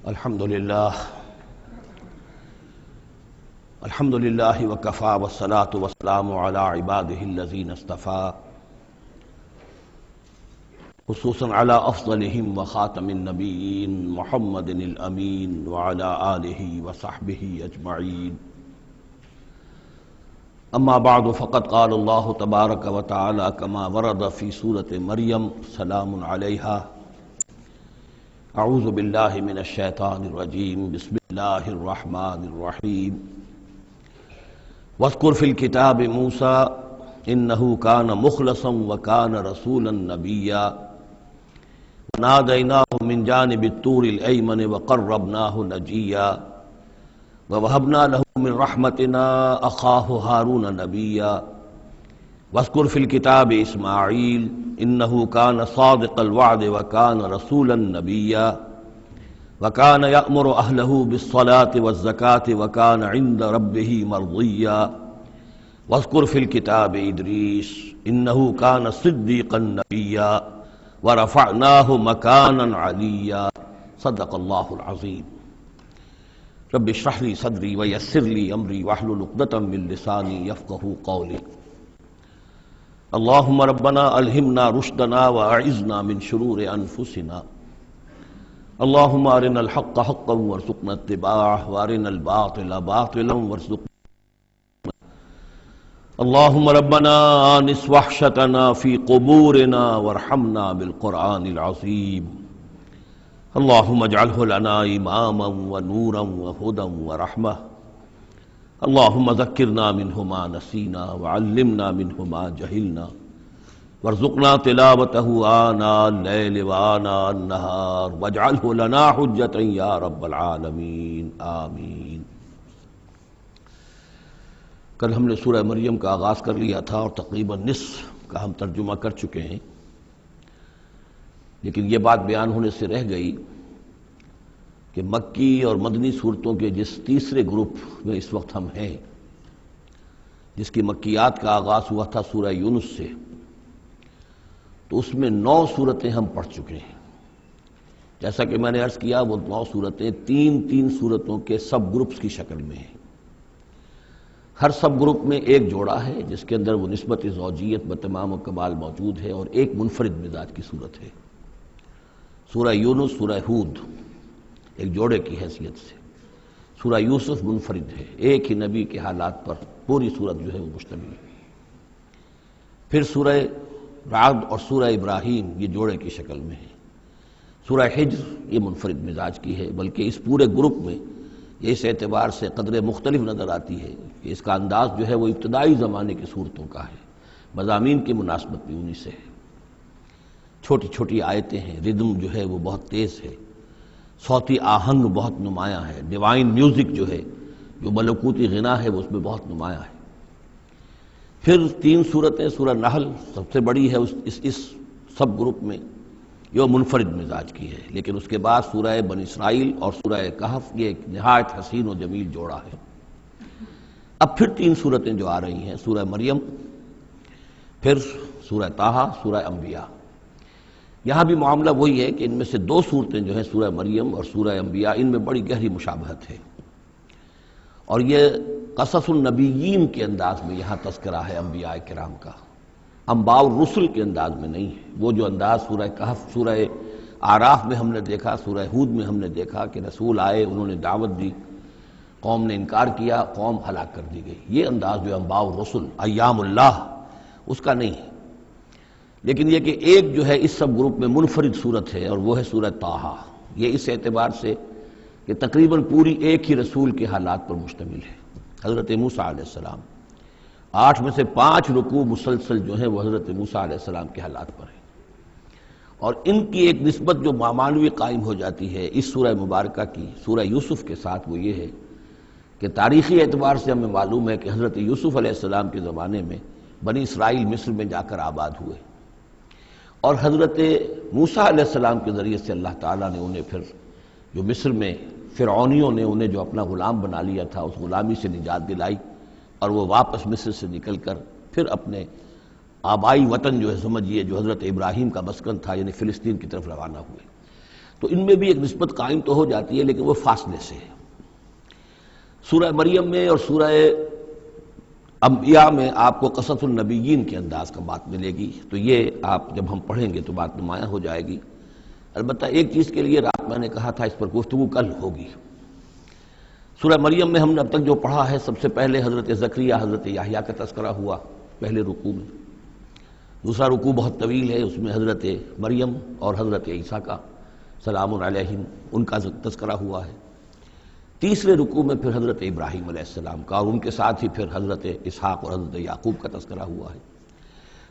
الحمد للہ وکفا والصلاة والسلام علی عباده الذین اصطفى خصوصا علی افضلهم وخاتم النبیین محمد الامین وعلی آلہ وصحبہ اجمعین اما بعد فقد قال اللہ تبارک وتعالی کما ورد فی سورۃ مریم سلام علیہا اعوذ باللہ من الشیطان الرجیم بسم اللہ الرحمن الرحیم واذکر فی الکتاب موسیٰ انہ کان مخلصا وکان رسولا نبیا ونادیناہ من جانب الطور الایمن وقربناہ نجیا ووہبنا لہ من رحمتنا اخاہ ہارون نبیا واذکر فی الکتاب اسماعیل انہ کان صادق الوعد وکان رسولا نبیا وکان یأمر اہلہ بالصلاة والزکاة وکان عند ربہ مرضیا واذکر فی الکتاب ادریس انہ کان صدیقا نبیا ورفعناہ مکانا علیا صدق اللہ العظیم رب اشرح لی صدری ویسر لی امری واحلل عقدۃ من لسانی یفقہوا قولی اللہم ربنا الہمنا رشدنا واعذنا من شرور انفسنا اللہم ارنا الحق حقا وارزقنا اتباعہ وارنا الباطل باطلا وارزقنا اللہم ربنا آنس وحشتنا فی قبورنا وارحمنا بالقرآن العظیم اللہم اجعلہ لنا اماما ونورا وہدا ورحمہ اللہم ذکرنا منہ ما نسینا وعلمنا منہ ما جہلنا وارزقنا تلاوتہ آناء اللیل وآناء النہار واجعلہ لنا حجتا یا رب العالمین آمین۔ کل ہم نے سورہ مریم کا آغاز کر لیا تھا اور تقریباً نصف کا ہم ترجمہ کر چکے ہیں، لیکن یہ بات بیان ہونے سے رہ گئی کہ مکی اور مدنی صورتوں کے جس تیسرے گروپ میں اس وقت ہم ہیں، جس کی مکیات کا آغاز ہوا تھا سورہ یونس سے، تو اس میں 9 صورتیں ہم پڑھ چکے ہیں۔ جیسا کہ میں نے عرض کیا، وہ 9 صورتیں تین صورتوں کے سب گروپس کی شکل میں ہیں۔ ہر سب گروپ میں ایک جوڑا ہے جس کے اندر وہ نسبت زوجیت بتمام و کمال موجود ہے، اور ایک منفرد مزاج کی صورت ہے۔ سورہ یونس، سورہ ہود ایک جوڑے کی حیثیت سے، سورہ یوسف منفرد ہے، ایک ہی نبی کے حالات پر پوری صورت جو ہے وہ مشتمل ہے۔ پھر سورہ رعد اور سورہ ابراہیم یہ جوڑے کی شکل میں ہے۔ سورہ حجر یہ منفرد مزاج کی ہے، بلکہ اس پورے گروپ میں یہ اس اعتبار سے قدر مختلف نظر آتی ہے کہ اس کا انداز جو ہے وہ ابتدائی زمانے کی صورتوں کا ہے، مضامین کی مناسبت بھی انہی سے ہے۔ چھوٹی چھوٹی آیتیں ہیں، ردم جو ہے وہ بہت تیز ہے، صوتی آہنگ بہت نمایاں ہے، ڈیوائن میوزک جو ہے، جو ملکوتی غنا ہے، وہ اس میں بہت نمایاں ہے۔ پھر 3 صورتیں، سورہ نحل سب سے بڑی ہے اس سب گروپ میں، یہ منفرد مزاج کی ہے، لیکن اس کے بعد سورہ بنی اسرائیل اور سورہ کہف یہ ایک نہایت حسین و جمیل جوڑا ہے۔ اب پھر 3 صورتیں جو آ رہی ہیں، سورہ مریم، پھر سورہ طٰہٰ، سورہ انبیاء۔ یہاں بھی معاملہ وہی ہے کہ ان میں سے 2 صورتیں جو ہیں سورہ مریم اور سورہ انبیاء، ان میں بڑی گہری مشابہت ہے، اور یہ قصص النبیین کے انداز میں یہاں تذکرہ ہے انبیاء کرام کا، انباء الرسل کے انداز میں نہیں ہے۔ وہ جو انداز سورہ کہف، سورہ اعراف میں ہم نے دیکھا، سورہ ہود میں ہم نے دیکھا کہ رسول آئے، انہوں نے دعوت دی، قوم نے انکار کیا، قوم ہلاک کر دی گئی، یہ انداز جو انباء الرسل، ایام اللہ، اس کا نہیں ہے۔ لیکن یہ کہ ایک جو ہے اس سب گروپ میں منفرد صورت ہے، اور وہ ہے سورہ طٰہٰ۔ یہ اس اعتبار سے کہ تقریباً پوری ایک ہی رسول کے حالات پر مشتمل ہے، حضرت موسیٰ علیہ السلام۔ 8 میں سے 5 رکوع مسلسل جو ہیں وہ حضرت موسیٰ علیہ السلام کے حالات پر ہیں، اور ان کی ایک نسبت جو معنوی قائم ہو جاتی ہے اس سورہ مبارکہ کی سورہ یوسف کے ساتھ، وہ یہ ہے کہ تاریخی اعتبار سے ہمیں معلوم ہے کہ حضرت یوسف علیہ السلام کے زمانے میں بنی اسرائیل مصر میں جا کر آباد ہوئے، اور حضرت موسیٰ علیہ السلام کے ذریعے سے اللہ تعالیٰ نے انہیں پھر جو مصر میں فرعونیوں نے انہیں جو اپنا غلام بنا لیا تھا، اس غلامی سے نجات دلائی، اور وہ واپس مصر سے نکل کر پھر اپنے آبائی وطن جو ہے سمجھیے جو حضرت ابراہیم کا مسکن تھا، یعنی فلسطین کی طرف روانہ ہوئے۔ تو ان میں بھی ایک نسبت قائم تو ہو جاتی ہے لیکن وہ فاصلے سے ہے۔ سورہ مریم میں اور سورہ انبیاء میں آپ کو قصص النبیین کے انداز کا بات ملے گی، تو یہ آپ جب ہم پڑھیں گے تو بات نمایاں ہو جائے گی۔ البتہ ایک چیز کے لیے رات میں نے کہا تھا اس پر گفتگو کل ہوگی۔ سورہ مریم میں ہم نے اب تک جو پڑھا ہے، سب سے پہلے حضرت زکریا حضرت یحییٰ کا تذکرہ ہوا پہلے رکوع میں۔ دوسرا رکوع بہت طویل ہے، اس میں حضرت مریم اور حضرت عیسیٰ کا سلام علیہم ان کا تذکرہ ہوا ہے۔ تیسرے رکوع میں پھر حضرت ابراہیم علیہ السلام کا اور ان کے ساتھ ہی پھر حضرت اسحاق اور حضرت یعقوب کا تذکرہ ہوا ہے۔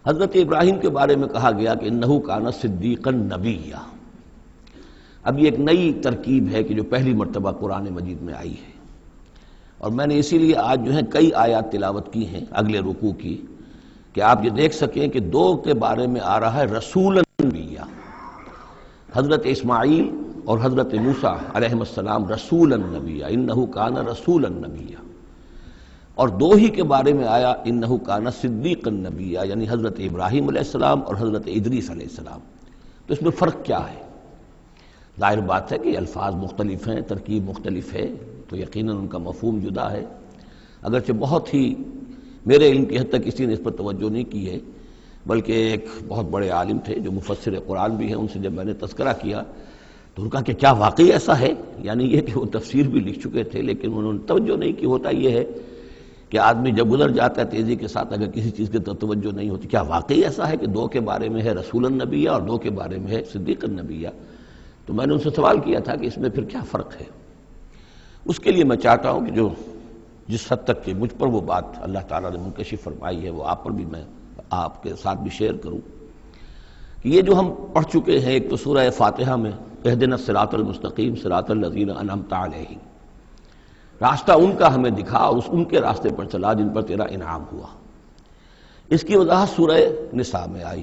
حضرت ابراہیم کے بارے میں کہا گیا کہ انہ کان صدیقا نبیّا۔ اب یہ ایک نئی ترکیب ہے کہ جو پہلی مرتبہ قرآن مجید میں آئی ہے، اور میں نے اسی لیے آج جو ہے کئی آیات تلاوت کی ہیں اگلے رکوع کی، کہ آپ یہ دیکھ سکیں کہ دو کے بارے میں آ رہا ہے رسول نبیّا، حضرت اسماعیل اور حضرت موسیٰ علیہ السلام رسول النبی، انہ کان رسول النبی، اور دو ہی کے بارے میں آیا انہ کان صدیق النبی، یعنی حضرت ابراہیم علیہ السلام اور حضرت ادریس علیہ السلام۔ تو اس میں فرق کیا ہے؟ ظاہر بات ہے کہ الفاظ مختلف ہیں، ترکیب مختلف ہے، تو یقیناً ان کا مفہوم جدا ہے۔ اگرچہ بہت ہی میرے علم کی حد تک کسی نے اس پر توجہ نہیں کی ہے، بلکہ ایک بہت بڑے عالم تھے جو مفسر قرآن بھی ہیں، ان سے جب میں نے تذکرہ کیا تو ان کا کہ کیا واقعی ایسا ہے؟ یعنی یہ کہ وہ تفسیر بھی لکھ چکے تھے لیکن انہوں نے توجہ نہیں کی۔ ہوتا یہ ہے کہ آدمی جب گزر جاتا ہے تیزی کے ساتھ، اگر کسی چیز کی توجہ نہیں ہوتی، کیا واقعی ایسا ہے کہ دو کے بارے میں ہے رسول النبی اور دو کے بارے میں ہے صدیق النبی؟ تو میں نے ان سے سوال کیا تھا کہ اس میں پھر کیا فرق ہے۔ اس کے لیے میں چاہتا ہوں کہ جس حد تک کہ مجھ پر وہ بات اللہ تعالیٰ نے منکشف فرمائی ہے وہ آپ پر بھی میں آپ کے ساتھ بھی شیئر کروں، کہ یہ جو ہم پڑھ چکے ہیں، ایک تو سورہ فاتحہ میں اہدنا الصراط المستقیم صراط الذین انعمت علیہم، راستہ ان کا ہمیں دکھا اور ان کے راستے پر چلا جن پر تیرا انعام ہوا۔ اس کی وضاحت سورہ نساء میں آئی،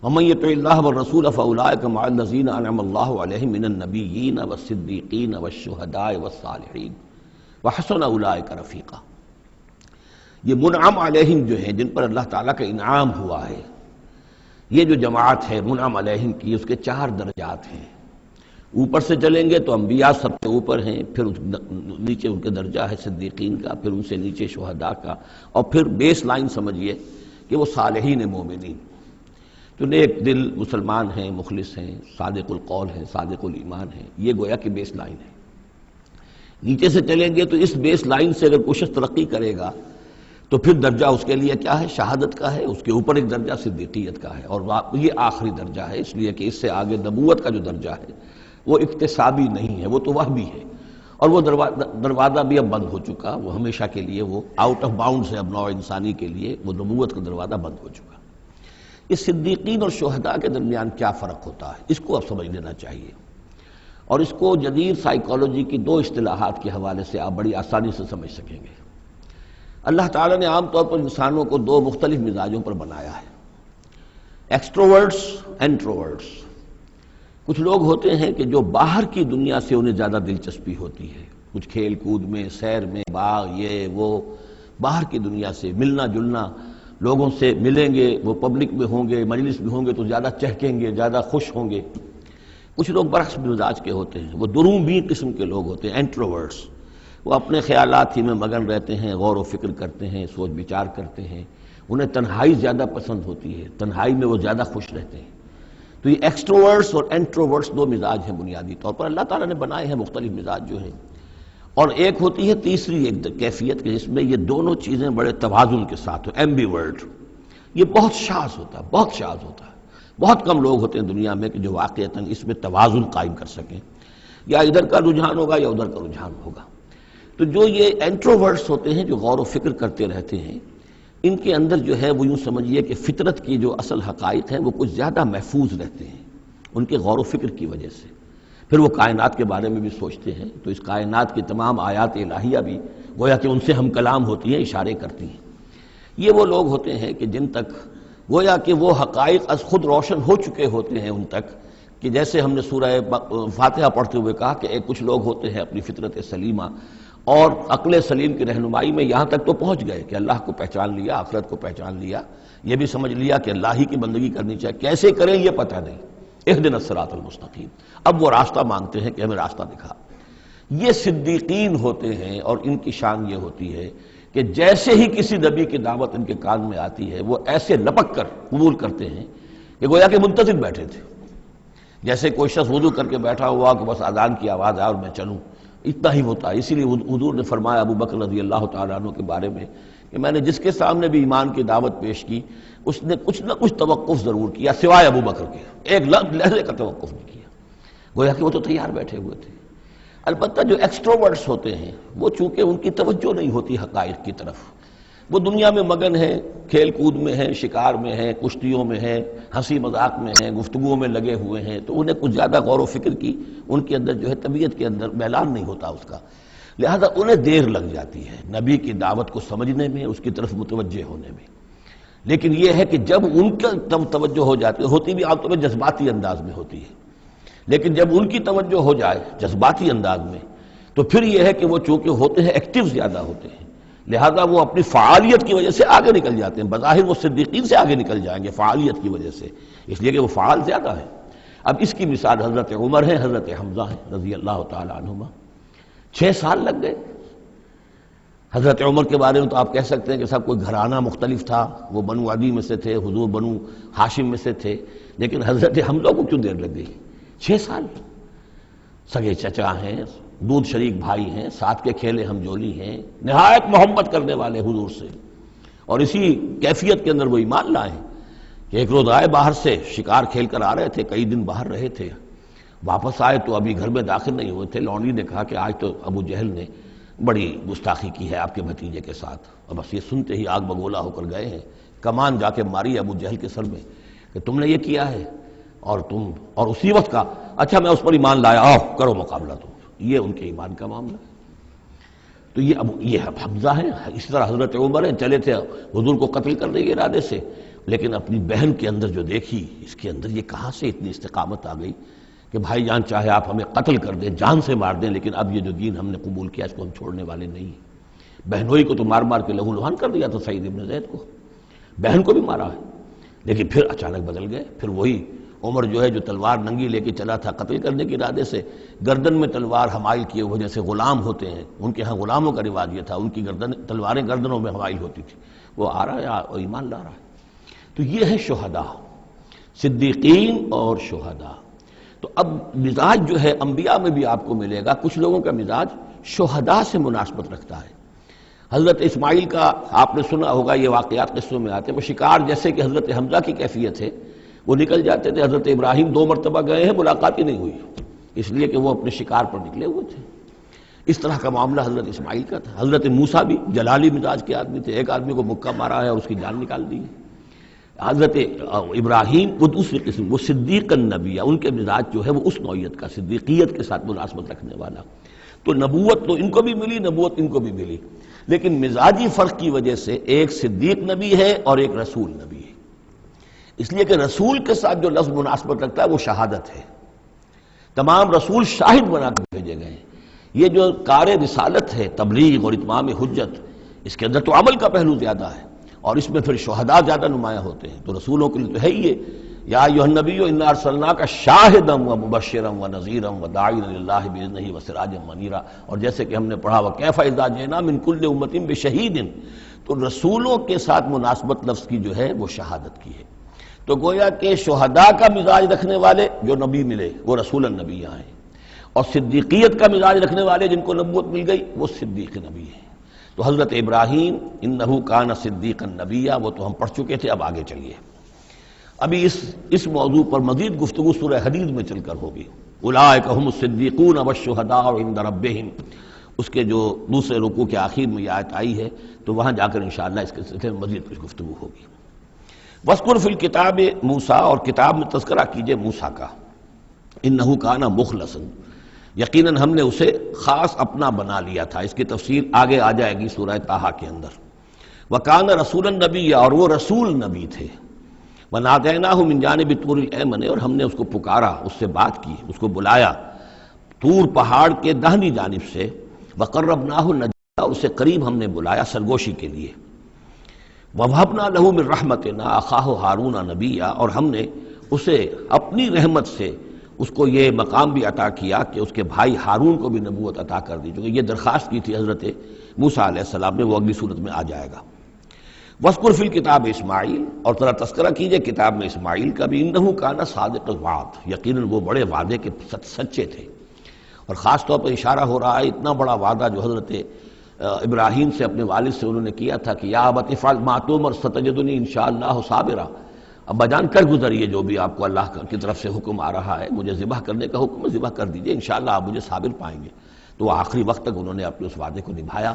وَمَن يُطِعِ اللَّهَ وَالرَّسُولَ فَأُولَٰئِكَ مَعَ الَّذِينَ أَنْعَمَ اللَّهُ عَلَيْهِم مِّنَ النَّبِيِّينَ وَالصِّدِّيقِينَ وَالشُّهَدَاءِ وَالصَّالِحِينَ وَحَسُنَ أُولَٰئِكَ رَفِيقًا۔ یہ منعم علیہم جو ہیں، جن پر اللہ تعالیٰ کا انعام ہوا ہے، یہ جو جماعت ہے منعم علیہم کی، اس کے 4 درجات ہیں۔ اوپر سے چلیں گے تو انبیاء سب سے اوپر ہیں، پھر نیچے ان کے درجہ ہے صدیقین کا، پھر ان سے نیچے شہداء کا، اور پھر بیس لائن سمجھیے کہ وہ صالحین مومنین، جو نیک دل مسلمان ہیں، مخلص ہیں، صادق القول ہیں، صادق الایمان ہیں، یہ گویا کہ بیس لائن ہے۔ نیچے سے چلیں گے تو اس بیس لائن سے اگر کوئی شخص ترقی کرے گا تو پھر درجہ اس کے لیے کیا ہے؟ شہادت کا ہے، اس کے اوپر ایک درجہ صدیقیت کا ہے، اور یہ آخری درجہ ہے، اس لیے کہ اس سے آگے نبوت کا جو درجہ ہے وہ اکتسابی نہیں ہے، وہ تو وہبی ہے، اور وہ دروازہ بھی اب بند ہو چکا، وہ ہمیشہ کے لیے وہ آؤٹ آف باؤنڈز ہے اب نوع انسانی کے لیے، وہ نبوت کا دروازہ بند ہو چکا۔ اس صدیقین اور شہداء کے درمیان کیا فرق ہوتا ہے، اس کو اب سمجھ لینا چاہیے، اور اس کو جدید سائیکالوجی کی 2 اصطلاحات کے حوالے سے آپ بڑی آسانی سے سمجھ سکیں گے۔ اللہ تعالیٰ نے عام طور پر انسانوں کو 2 مختلف مزاجوں پر بنایا ہے، ایکسٹروورٹس، انٹروورٹس۔ کچھ لوگ ہوتے ہیں کہ جو باہر کی دنیا سے انہیں زیادہ دلچسپی ہوتی ہے، کچھ کھیل کود میں، سیر میں، باغ، یہ وہ، باہر کی دنیا سے ملنا جلنا، لوگوں سے ملیں گے، وہ پبلک میں ہوں گے، مجلس میں ہوں گے تو زیادہ چہکیں گے، زیادہ خوش ہوں گے۔ کچھ لوگ برعکس مزاج کے ہوتے ہیں، وہ دروبین قسم کے لوگ ہوتے ہیں، انٹروورٹس۔ وہ اپنے خیالات ہی میں مگن رہتے ہیں، غور و فکر کرتے ہیں، سوچ بچار کرتے ہیں، انہیں تنہائی زیادہ پسند ہوتی ہے، تنہائی میں وہ زیادہ خوش رہتے ہیں۔ تو یہ ایکسٹروورٹس اور انٹروورٹس 2 مزاج ہیں بنیادی طور پر، اللہ تعالیٰ نے بنائے ہیں مختلف مزاج جو ہیں۔ اور ایک ہوتی ہے تیسری ایک کیفیت کہ جس میں یہ دونوں چیزیں بڑے توازن کے ساتھ ہو، ایمبیورٹ۔ یہ بہت شاذ ہوتا ہے، بہت شاذ ہوتا ہے، بہت کم لوگ ہوتے ہیں دنیا میں کہ جو واقعتاً اس میں توازن قائم کر سکیں، یا ادھر کا رجحان ہوگا یا ادھر کا رجحان ہوگا۔ تو جو یہ انٹروورٹس ہوتے ہیں، جو غور و فکر کرتے رہتے ہیں، ان کے اندر جو ہے وہ یوں سمجھیے کہ فطرت کی جو اصل حقائق ہیں وہ کچھ زیادہ محفوظ رہتے ہیں ان کے غور و فکر کی وجہ سے۔ پھر وہ کائنات کے بارے میں بھی سوچتے ہیں، تو اس کائنات کی تمام آیات الہیہ بھی گویا کہ ان سے ہم کلام ہوتی ہیں، اشارے کرتی ہیں۔ یہ وہ لوگ ہوتے ہیں کہ جن تک گویا کہ وہ حقائق از خود روشن ہو چکے ہوتے ہیں ان تک، کہ جیسے ہم نے سورہ فاتحہ پڑھتے ہوئے کہا کہ کچھ لوگ ہوتے ہیں اپنی فطرت سلیمہ اور عقل سلیم کی رہنمائی میں یہاں تک تو پہنچ گئے کہ اللہ کو پہچان لیا، آخرت کو پہچان لیا، یہ بھی سمجھ لیا کہ اللہ ہی کی بندگی کرنی چاہیے، کیسے کریں یہ پتہ نہیں، اہدنا الصراط المستقیم، اب وہ راستہ مانگتے ہیں کہ ہمیں راستہ دکھا۔ یہ صدیقین ہوتے ہیں، اور ان کی شان یہ ہوتی ہے کہ جیسے ہی کسی نبی کی دعوت ان کے کان میں آتی ہے وہ ایسے لپک کر قبول کرتے ہیں کہ گویا کہ منتظر بیٹھے تھے، جیسے کوئی شخص وضو کر کے بیٹھا ہوا کہ بس اذان کی آواز آئے اور میں چلوں، اتنا ہی ہوتا ہے۔ اسی لیے حضور نے فرمایا ابو بکر رضی اللہ تعالیٰ عنہ کے بارے میں کہ میں نے جس کے سامنے بھی ایمان کی دعوت پیش کی اس نے کچھ نہ کچھ توقف ضرور کیا سوائے ابو بکر کے، ایک لحظے کا توقف نہیں کیا، گویا کہ وہ تو تیار بیٹھے ہوئے تھے۔ البتہ جو ایکسٹروورٹس ہوتے ہیں وہ چونکہ ان کی توجہ نہیں ہوتی حقائق کی طرف، وہ دنیا میں مگن ہیں، کھیل کود میں ہیں، شکار میں ہیں، کشتیوں میں ہیں، ہنسی مذاق میں ہیں، گفتگوؤں میں لگے ہوئے ہیں، تو انہیں کچھ زیادہ غور و فکر کی ان کے اندر جو ہے طبیعت کے اندر میلان نہیں ہوتا اس کا، لہذا انہیں دیر لگ جاتی ہے نبی کی دعوت کو سمجھنے میں، اس کی طرف متوجہ ہونے میں۔ لیکن یہ ہے کہ جب ان کا توجہ ہو جاتی ہے، ہوتی بھی عام طور پر جذباتی انداز میں ہوتی ہے، لیکن جب ان کی توجہ ہو جائے جذباتی انداز میں تو پھر یہ ہے کہ وہ چونکہ ہوتے ہیں ایکٹیو زیادہ ہوتے ہیں، لہذا وہ اپنی فعالیت کی وجہ سے آگے نکل جاتے ہیں، بظاہر وہ صدیقین سے آگے نکل جائیں گے فعالیت کی وجہ سے، اس لیے کہ وہ فعال زیادہ ہیں۔ اب اس کی مثال حضرت عمر ہے، حضرت حمزہ ہیں رضی اللہ تعالی عنہما، 6 سال لگ گئے۔ حضرت عمر کے بارے میں تو آپ کہہ سکتے ہیں کہ سب کوئی گھرانہ مختلف تھا، وہ بنو عدی میں سے تھے، حضور بنو ہاشم میں سے تھے، لیکن حضرت حمزہ کو کیوں دیر لگ گئی؟ 6 سال، سگے چچا ہیں، دودھ شریک بھائی ہیں، ساتھ کے کھیلے ہم جولی ہیں، نہایت محبت کرنے والے حضور سے، اور اسی کیفیت کے اندر وہ ایمان لائے کہ ایک روز آئے باہر سے، شکار کھیل کر آ رہے تھے، کئی دن باہر رہے تھے، واپس آئے تو ابھی گھر میں داخل نہیں ہوئے تھے، لونڈی نے کہا کہ آج تو ابو جہل نے بڑی گستاخی کی ہے آپ کے بھتیجے کے ساتھ، اور بس یہ سنتے ہی آگ بگولا ہو کر گئے ہیں، کمان جا کے ماری ابو جہل کے سر میں کہ تم نے یہ کیا ہے، اور اسی وقت کا اچھا میں اس پر ایمان لایا، آؤ کرو مقابلہ تم، یہ ان کے ایمان کا معاملہ ہے۔ تو یہ حمزہ ہے، اسی طرح حضرت عمر ہیں، چلے تھے حضور کو قتل کرنے کے ارادے سے، لیکن اپنی بہن کے اندر جو دیکھی، اس کے اندر یہ کہاں سے اتنی استقامت آ گئی کہ بھائی جان چاہے آپ ہمیں قتل کر دیں، جان سے مار دیں، لیکن اب یہ جو دین ہم نے قبول کیا اس کو ہم چھوڑنے والے نہیں ہیں۔ بہنوئی کو تو مار مار کے لہو لہان کر دیا تھا سعید ابن زید کو، بہن کو بھی مارا ہے، لیکن پھر اچانک بدل گئے، پھر وہی عمر جو ہے جو تلوار ننگی لے کے چلا تھا قتل کرنے کے ارادے سے، گردن میں تلوار حمائل کیے ہوئے جیسے غلام ہوتے ہیں، ان کے ہاں غلاموں کا رواج یہ تھا، ان کی تلواریں گردنوں میں حمائل ہوتی تھی، وہ آ رہا ہے اور ایمان لا رہا ہے۔ تو یہ ہے شہداء، صدیقین اور شہداء۔ تو اب مزاج جو ہے انبیاء میں بھی آپ کو ملے گا، کچھ لوگوں کا مزاج شہداء سے مناسبت رکھتا ہے۔ حضرت اسماعیل کا آپ نے سنا ہوگا، یہ واقعات قصوں میں آتے ہیں، وہ شکار جیسے کہ حضرت حمزہ کی کیفیت ہے، وہ نکل جاتے تھے، حضرت ابراہیم 2 مرتبہ گئے ہیں، ملاقات ہی نہیں ہوئی، اس لیے کہ وہ اپنے شکار پر نکلے ہوئے تھے۔ اس طرح کا معاملہ حضرت اسماعیل کا تھا۔ حضرت موسیٰ بھی جلالی مزاج کے آدمی تھے، ایک آدمی کو مکہ مارا ہے اور اس کی جان نکال دی ہے۔ حضرت ابراہیم وہ دوسری قسم، وہ صدیق النبی، ان کے مزاج جو ہے وہ اس نوعیت کا، صدیقیت کے ساتھ مناسبت رکھنے والا۔ تو نبوت تو ان کو بھی ملی، نبوت ان کو بھی ملی، لیکن مزاجی فرق کی وجہ سے ایک صدیق نبی ہے اور ایک رسول نبی ہے، اس لیے کہ رسول کے ساتھ جو لفظ مناسبت رکھتا ہے وہ شہادت ہے، تمام رسول شاہد بنا کر بھیجے گئے ہیں۔ یہ جو کار رسالت ہے، تبلیغ اور اتمام حجت، اس کے اندر تو عمل کا پہلو زیادہ ہے، اور اس میں پھر شہداء زیادہ نمایاں ہوتے ہیں، تو رسولوں کے لیے تو ہے ہی یہ، یا ایھا النبی انا ارسلناک شاہدا ومبشرا ونذیرا وداعیا الی اللہ باذنہ وسراجا منیرا، اور جیسے کہ ہم نے پڑھا وکیف اذا جئنا من کل امۃ بشہید، تو رسولوں کے ساتھ مناسبت لفظ کی جو ہے وہ شہادت کی ہے۔ تو گویا کہ شہداء کا مزاج رکھنے والے جو نبی ملے وہ رسول النبی ہیں، اور صدیقیت کا مزاج رکھنے والے جن کو نبوت مل گئی وہ صدیق نبی ہیں۔ تو حضرت ابراہیم انہ کان صدیقا نبیا، وہ تو ہم پڑھ چکے تھے، اب آگے چلیے۔ ابھی اس موضوع پر مزید گفتگو سورہ حدید میں چل کر ہوگی۔ اولئک ھم الصدیقون والشہداء عند ربہم، اس کے جو دوسرے رکوع کے آخر میں یہ آیت آئی ہے، تو وہاں جا کر انشاءاللہ اس کے سلسلے میں مزید کچھ گفتگو ہوگی۔ وَاذْكُرْ فِي الْكِتَابِ موسیٰ، اور کتاب میں تذکرہ کیجئے موسیٰ کا، انہ کان مخلصا، یقیناً ہم نے اسے خاص اپنا بنا لیا تھا۔ اس کی تفسیر آگے آ جائے گی سورہ طٰہٰ کے اندر۔ وَكَانَ رَسُولًا نَبِيًّا، اور وہ رسول نبی تھے۔ وَنَادَيْنَاهُ مِن جَانِبِ الطُّورِ الْأَيْمَنِ، اور ہم نے اس کو پکارا، اس سے بات کی، اس کو بلایا طور پہاڑ کے داہنی جانب سے۔ وَقَرَّبْنَاهُ نَجِيًّا، اسے قریب ہم نے بلایا سرگوشی کے لیے۔ وَوَهَبْنَا لَهُ مِن رَحْمَتِنَا أَخَاهُ هَارُونَ نَبِيًّا، اور ہم نے اسے اپنی رحمت سے اس کو یہ مقام بھی عطا کیا کہ اس کے بھائی ہارون کو بھی نبوت عطا کر دی، چونکہ یہ درخواست کی تھی حضرت موسیٰ علیہ السلام نے، وہ اگلی صورت میں آ جائے گا۔ وَاذْكُرْ فِي الْكِتَابِ اسماعیل، اور ذرا تذکرہ کیجئے کتاب میں اسماعیل کا بھی، اِنَّهُ كَانَ صَادِقَ الْوَعْدِ، یقیناً وہ بڑے وعدے کے سچے تھے۔ اور خاص طور پر اشارہ ہو رہا ہے اتنا بڑا وعدہ جو حضرت ابراہیم سے اپنے والد سے انہوں نے کیا تھا کہ یا ابت افعل ما تؤمر ستجدنی انشاءاللہ صابرا، ابا جان کر گزریے جو بھی آپ کو اللہ کی طرف سے حکم آ رہا ہے، مجھے ذبح کرنے کا حکم ہے، ذبح کر دیجئے، انشاءاللہ آپ مجھے صابر پائیں گے۔ تو وہ آخری وقت تک انہوں نے اپنے اس وعدے کو نبھایا